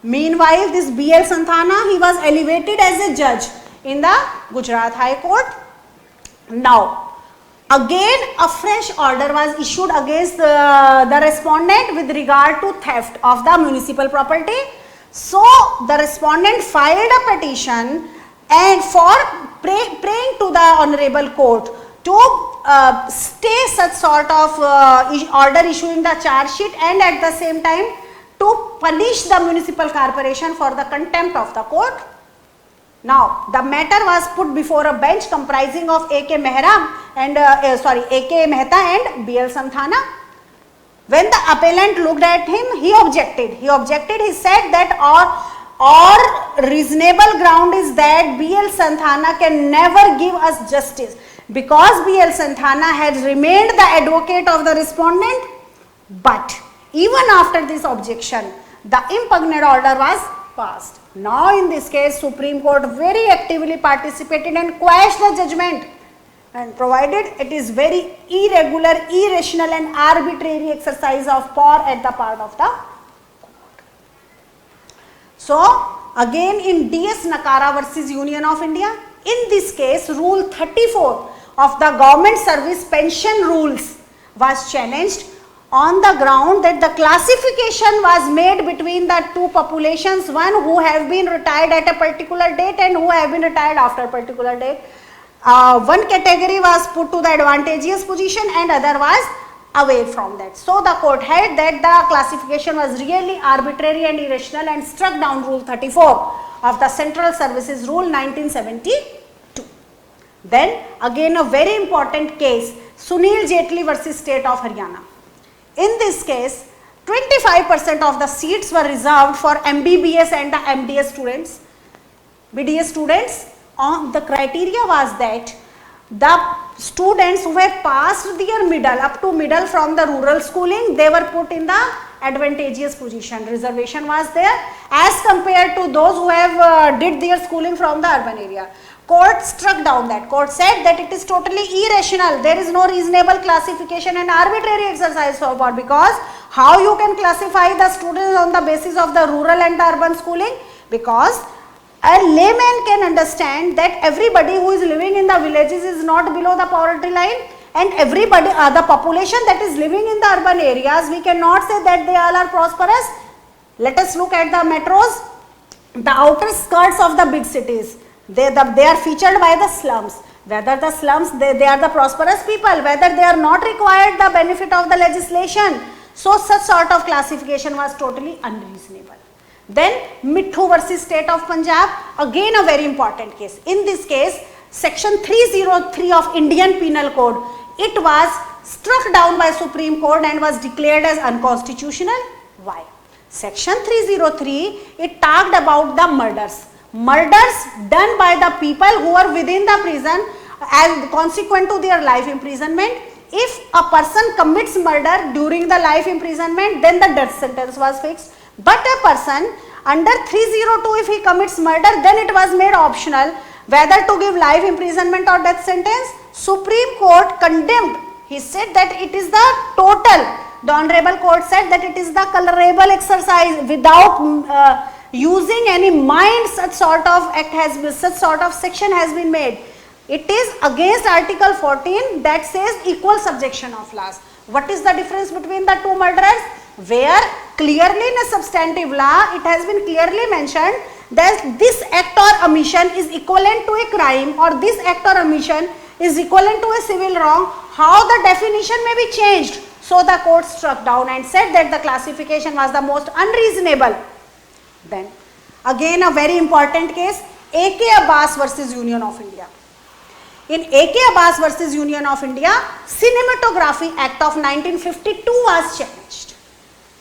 Meanwhile, this B.L. Santhana, he was elevated as a judge in the Gujarat High Court. Now, again a fresh order was issued against the respondent with regard to theft of the municipal property. So the respondent filed a petition and for praying to the honorable court to stay such sort of order issuing the charge sheet, and at the same time to punish the municipal corporation for the contempt of the court. Now the matter was put before a bench comprising of A.K. Mehra and A.K. Mehta and B.L. Santhana. When the appellant looked at him, he objected. He said that our reasonable ground is that B.L. Santhana can never give us justice, because B.L. Santhana has remained the advocate of the respondent. But even after this objection, the impugned order was passed. Now in this case, Supreme Court very actively participated and quashed the judgment, and provided it is very irregular, irrational and arbitrary exercise of power at the part of the court. So again in D.S. Nakara versus Union of India, in this case Rule 34 of the Government Service Pension Rules was challenged on the ground that the classification was made between the two populations, one who have been retired at a particular date and who have been retired after a particular date. One category was put to the advantageous position and other was away from that. So the court held that the classification was really arbitrary and irrational and struck down Rule 34 of the Central Services Rule 1972. Then again a very important case, Sunil Jaitley versus State of Haryana. In this case, 25% of the seats were reserved for MBBS and the MDS students. BDS students, the criteria was that the students who have passed their middle, up to middle from the rural schooling, they were put in the advantageous position. Reservation was there as compared to those who have did their schooling from the urban area. Court struck down that. Court said that it is totally irrational. There is no reasonable classification and arbitrary exercise for board, because how you can classify the students on the basis of the rural and the urban schooling? Because a layman can understand that everybody who is living in the villages is not below the poverty line, and everybody, the population that is living in the urban areas, we cannot say that they all are prosperous. Let us look at the metros, the outer skirts of the big cities. They are featured by the slums. Whether the slums, they are the prosperous people, whether they are not required the benefit of the legislation. So such sort of classification was totally unreasonable. Then Mithu versus State of Punjab, again a very important case. In this case, section 303 of Indian Penal Code, it was struck down by Supreme Court and was declared as unconstitutional. Why? Section 303, it talked about the murders done by the people who are within the prison as consequent to their life imprisonment. If a person commits murder during the life imprisonment, then the death sentence was fixed. But a person under 302, if he commits murder, then it was made optional whether to give life imprisonment or death sentence. Supreme Court condemned. He said that it is the total. The Honorable Court said that it is the colorable exercise without using any mind. Such sort of act has been, such sort of section has been made. It is against Article 14 that says equal subjection of laws. What is the difference between the two murderers? where clearly in a substantive law it has been clearly mentioned that this act or omission is equivalent to a crime or this act or omission is equivalent to a civil wrong, how the definition may be changed. So the court struck down and said that the classification was the most unreasonable. Then again a very important case, A.K. Abbas versus Union of India. In A.K. Abbas versus Union of India, Cinematography Act of 1952 was challenged.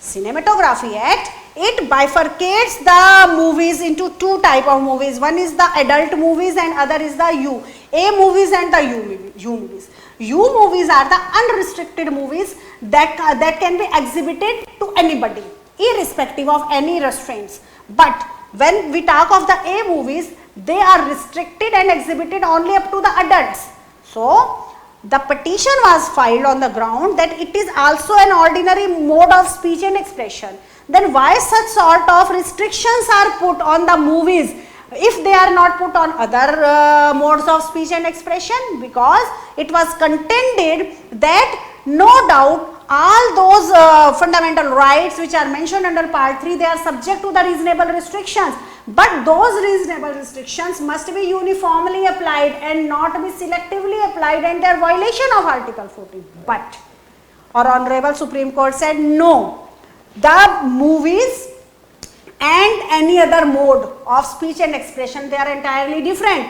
Cinematography Act, it bifurcates the movies into two type of movies. One is the adult movies and other is the A movies and the U movies. U movies are the unrestricted movies that can be exhibited to anybody, irrespective of any restraints. But when we talk of the A movies, they are restricted and exhibited only up to the adults. So the petition was filed on the ground that it is also an ordinary mode of speech and expression. Then why such sort of restrictions are put on the movies if they are not put on other modes of speech and expression? Because it was contended that no doubt all those fundamental rights which are mentioned under part 3, they are subject to the reasonable restrictions, but those reasonable restrictions must be uniformly applied and not be selectively applied, and they are violation of article 14. But our Honorable Supreme Court said no, the movies and any other mode of speech and expression, they are entirely different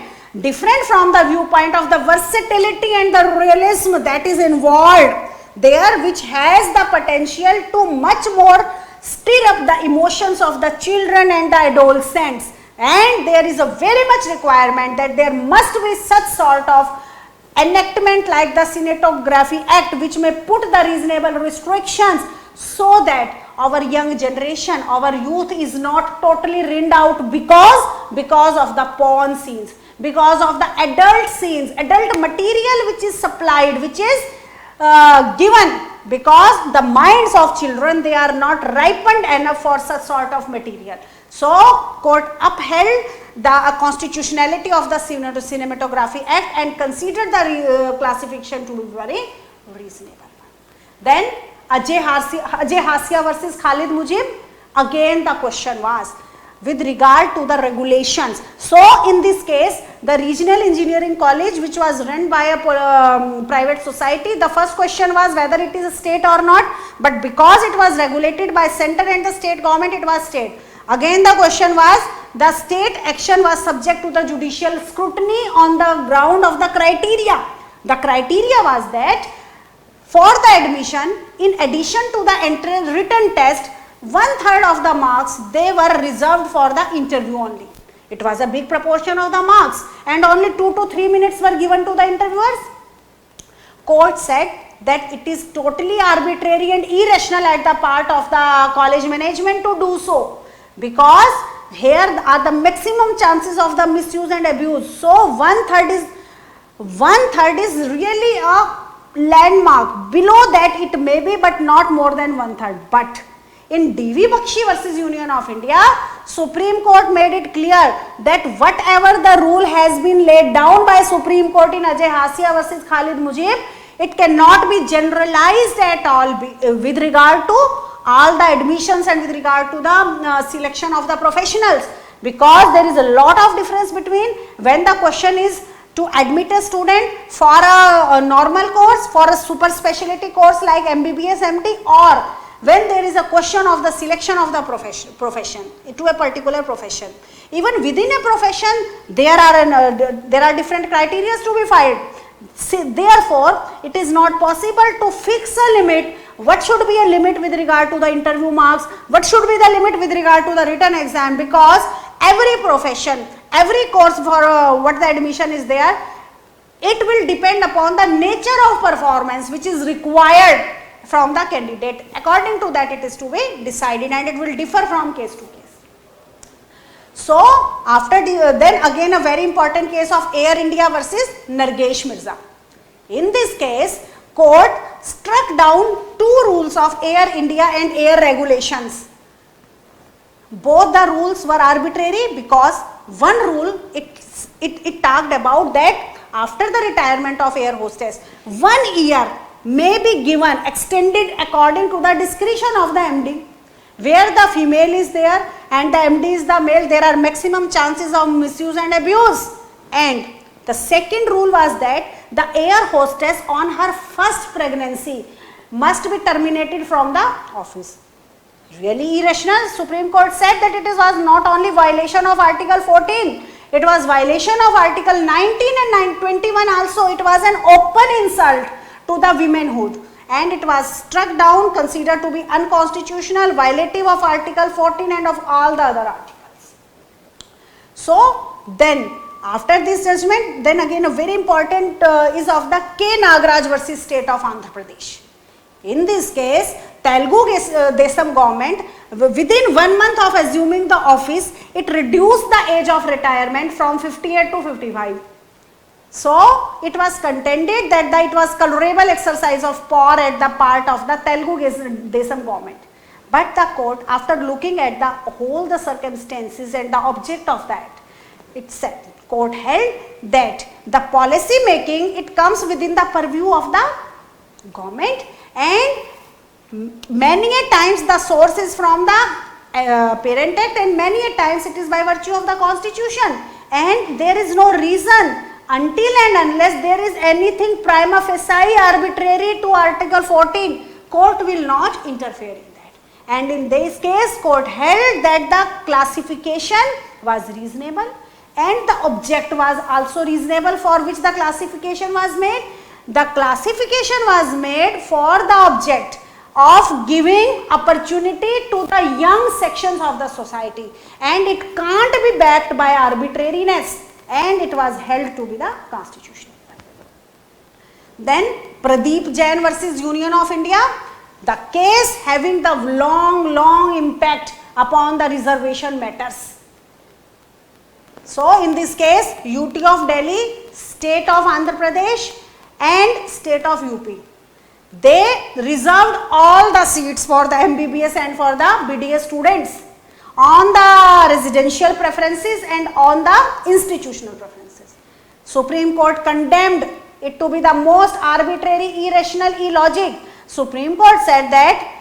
from the viewpoint of the versatility and the realism that is involved there, which has the potential to much more stir up the emotions of the children and the adolescents, and there is a very much requirement that there must be such sort of enactment like the Cinematography Act, which may put the reasonable restrictions so that our young generation, our youth is not totally ruined out because of the porn scenes, because of the adult scenes, adult material which is supplied, which is given, because the minds of children, they are not ripened enough for such sort of material. So court upheld the constitutionality of the Cinematography Act and considered the classification to be very reasonable. Then Ajay Hasia versus Khalid Mujib, again the question was with regard to the regulations. So in this case, the Regional Engineering College, which was run by a private society, the first question was whether it is a state or not, but because it was regulated by center and the state government, it was state. Again the question was, the state action was subject to the judicial scrutiny on the ground of the criteria. The criteria was that for the admission, in addition to the written test, 1/3 of the marks, they were reserved for the interview only. It was a big proportion of the marks and only 2 to 3 minutes were given to the interviewers. Court said that it is totally arbitrary and irrational at the part of the college management to do so, because here are the maximum chances of the misuse and abuse. So 1/3 is really a landmark. Below that it may be, but not more than 1/3. But in D.V. Bakshi versus Union of India, Supreme Court made it clear that whatever the rule has been laid down by Supreme Court in Ajay Hasia versus Khalid Mujib, it cannot be generalized at all with regard to all the admissions and with regard to the selection of the professionals, because there is a lot of difference between when the question is to admit a student for a normal course, for a super specialty course like MBBS, MD, or when there is a question of the selection of the profession to a particular profession. Even within a profession, there are different criteria to be filed. Therefore, it is not possible to fix a limit. What should be a limit with regard to the interview marks? What should be the limit with regard to the written exam? Because every profession, every course for what the admission is there, it will depend upon the nature of performance which is required from the candidate. According to that, it is to be decided, and it will differ from case to case. So after then again a very important case of Air India versus Nargesh Mirza. In this case, court struck down two rules of Air India and air regulations. Both the rules were arbitrary, because one rule it talked about that after the retirement of air hostess, 1 year may be given, extended according to the discretion of the MD. Where the female is there and the MD is the male, there are maximum chances of misuse and abuse. And the second rule was that the air hostess on her first pregnancy must be terminated from the office. Really irrational. Supreme Court said that it was not only violation of Article 14, it was violation of Article 19 and 21 also. It was an open insult to the womanhood, and it was struck down, considered to be unconstitutional, violative of Article 14 and of all the other articles. So then after this judgment, then again a very important is of the K. Nagaraj versus State of Andhra Pradesh. In this case, Telugu Desam government, within 1 month of assuming the office, it reduced the age of retirement from 58 to 55. So it was contended that it was colorable exercise of power at the part of the Telugu Desam government. But the court, after looking at the whole the circumstances and the object of that, it said, court held that the policy making, it comes within the purview of the government, and many a times the source is from the Parent Act, and many a times it is by virtue of the Constitution, and there is no reason until and unless there is anything prima facie arbitrary to Article 14, court will not interfere in that. And in this case, court held that the classification was reasonable and the object was also reasonable for which the classification was made. The classification was made for the object of giving opportunity to the young sections of the society, and it can't be backed by arbitrariness, and it was held to be the constitutional. Then Pradeep Jain versus Union of India, the case having the long impact upon the reservation matters. So in this case, UT of Delhi, State of Andhra Pradesh and State of UP, they reserved all the seats for the MBBS and for the BDS students on the residential preferences and on the institutional preferences. Supreme Court condemned it to be the most arbitrary, irrational, illogic. Supreme Court said that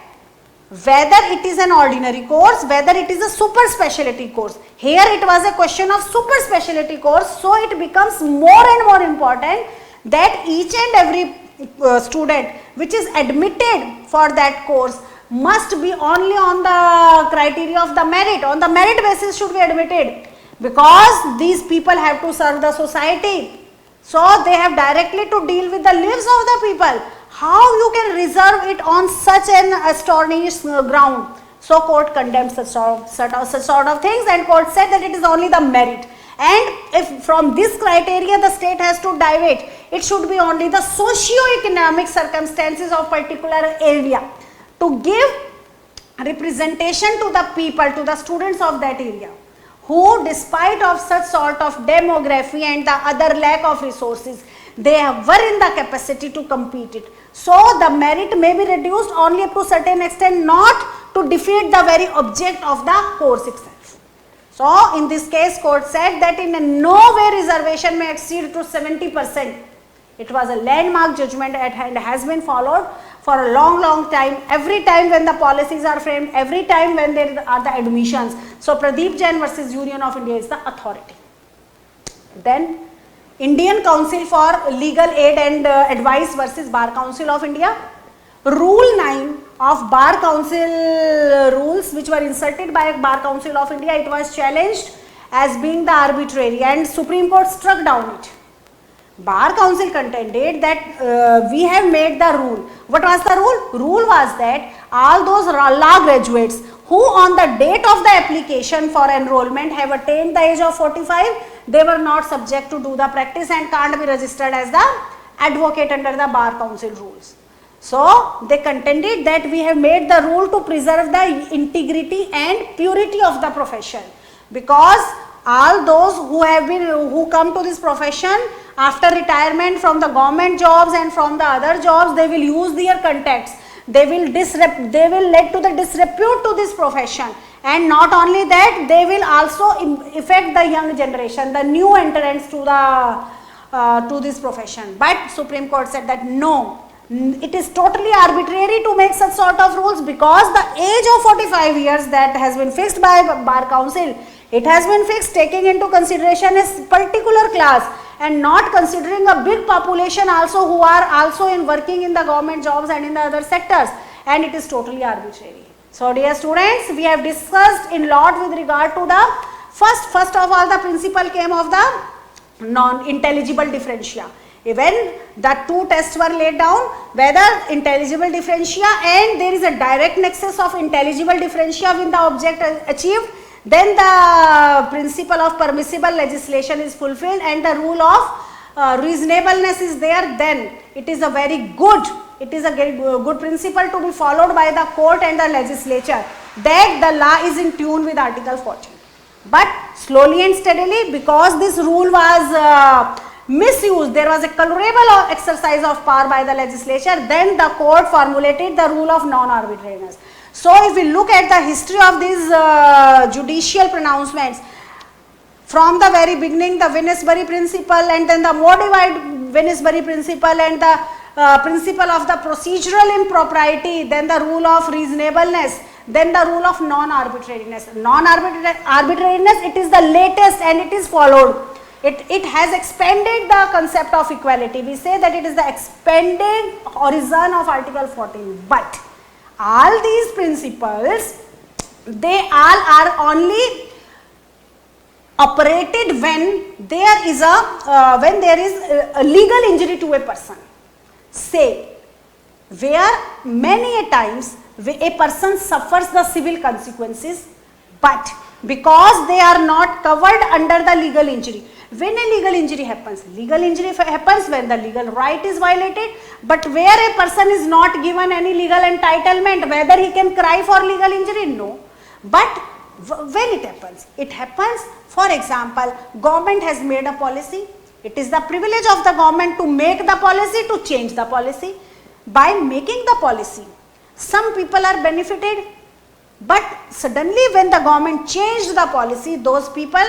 whether it is an ordinary course, whether it is a super specialty course, here it was a question of super specialty course, so it becomes more and more important that each and every student which is admitted for that course must be only on the criteria of the merit, on the merit basis should be admitted, because these people have to serve the society. So they have directly to deal with the lives of the people. How you can reserve it on such an astonishing ground? So court condemned such sort of things, and court said that it is only the merit. And if from this criteria the state has to deviate, it should be only the socio-economic circumstances of particular area to give representation to the people, to the students of that area, who despite of such sort of demography and the other lack of resources, they were in the capacity to compete it. So the merit may be reduced only up to certain extent, not to defeat the very object of the course itself. So in this case, court said that in no way reservation may exceed to 70%. It was a landmark judgment and has been followed for a long time. Every time when the policies are framed, every time when there are the admissions. So Pradeep Jain versus Union of India is the authority. Then Indian Council for Legal Aid and Advice versus Bar Council of India. Rule 9 of Bar Council rules which were inserted by Bar Council of India, it was challenged as being the arbitrary, and Supreme Court struck down it. Bar Council contended that we have made the rule. What was the rule? Rule was that all those law graduates who on the date of the application for enrollment have attained the age of 45, they were not subject to do the practice and can't be registered as the advocate under the Bar Council rules. So they contended that we have made the rule to preserve the integrity and purity of the profession, because all those who come to this profession after retirement from the government jobs and from the other jobs, they will use their contacts. They will lead to the disrepute to this profession, and not only that, they will also affect the young generation, the new entrants to this profession. But Supreme Court said that no, It is totally arbitrary to make such sort of rules, because the age of 45 years that has been fixed by Bar Council, it has been fixed taking into consideration a particular class and not considering a big population also who are also in working in the government jobs and in the other sectors, and it is totally arbitrary. So dear students, we have discussed in lot with regard to the first of all the principle came of the non-intelligible differentia. Even the two tests were laid down, whether intelligible differentia and there is a direct nexus of intelligible differentia when the object achieved, then the principle of permissible legislation is fulfilled and the rule of reasonableness is there, then it is a very good, it is a good principle to be followed by the court and the legislature, that the law is in tune with Article 14. But slowly and steadily, because this rule was misused, there was a colorable exercise of power by the legislature, then the court formulated the rule of non-arbitrariness. So if we look at the history of these judicial pronouncements, from the very beginning, the Winesbury principle, and then the modified Winesbury principle, and the principle of the procedural impropriety, then the rule of reasonableness, then the rule of non-arbitrariness. Non-arbitrariness, it is the latest and it is followed. It has expanded the concept of equality. We say that it is the expanded horizon of Article 14. But all these principles, they all are only operated when there is a legal injury to a person. Say, where many a times a person suffers the civil consequences, but because they are not covered under the legal injury. When a legal injury happens when the legal right is violated, but where a person is not given any legal entitlement, whether he can cry for legal injury, no. But when it happens, for example, government has made a policy, it is the privilege of the government to make the policy, to change the policy. By making the policy, some people are benefited, but suddenly when the government changed the policy, those people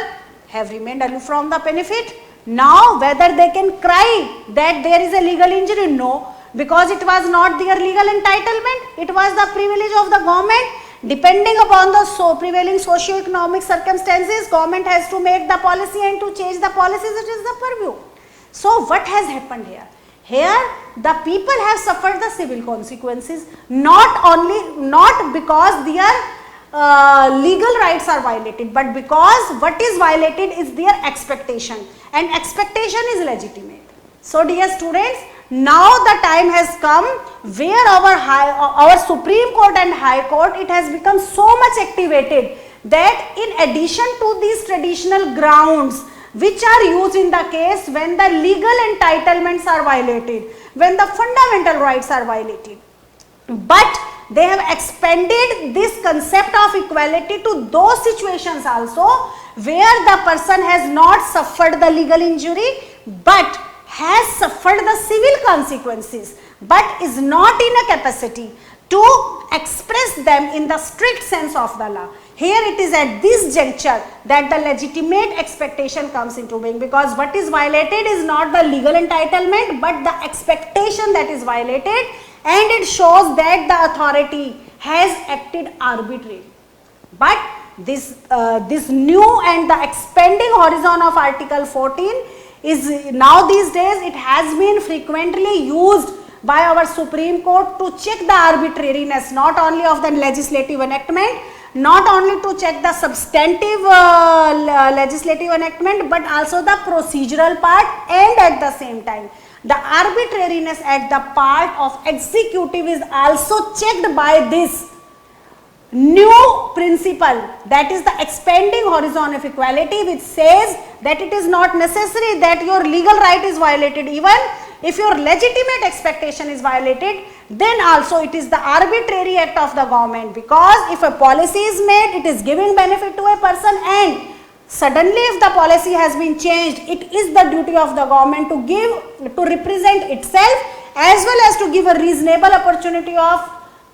have remained aloof from the benefit. Now whether they can cry that there is a legal injury, no, because it was not their legal entitlement, it was the privilege of the government. Depending upon the prevailing socio-economic circumstances, government has to make the policy and to change the policies, it is the purview. So what has happened here? Here the people have suffered the civil consequences, not because their legal rights are violated, but because what is violated is their expectation, and expectation is legitimate. So dear students, now the time has come where our Supreme Court and High Court, it has become so much activated that in addition to these traditional grounds which are used in the case when the legal entitlements are violated, when the fundamental rights are violated, but they have expanded this concept of equality to those situations also where the person has not suffered the legal injury but has suffered the civil consequences, but is not in a capacity to express them in the strict sense of the law. Here it is at this juncture that the legitimate expectation comes into being, because what is violated is not the legal entitlement but the expectation that is violated, and it shows that the authority has acted arbitrarily. But this new and the expanding horizon of Article 14 is now these days, it has been frequently used by our Supreme Court to check the arbitrariness not only of the legislative enactment, not only to check the substantive legislative enactment, but also the procedural part, and at the same time the arbitrariness at the part of executive is also checked by this new principle, that is the expanding horizon of equality, which says that it is not necessary that your legal right is violated. Even if your legitimate expectation is violated, then also it is the arbitrary act of the government, because if a policy is made, it is giving benefit to a person, and suddenly if the policy has been changed, it is the duty of the government to represent itself as well as to give a reasonable opportunity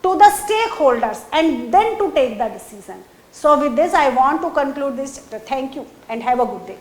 to the stakeholders and then to take the decision. So with this I want to conclude this chapter. Thank you and have a good day.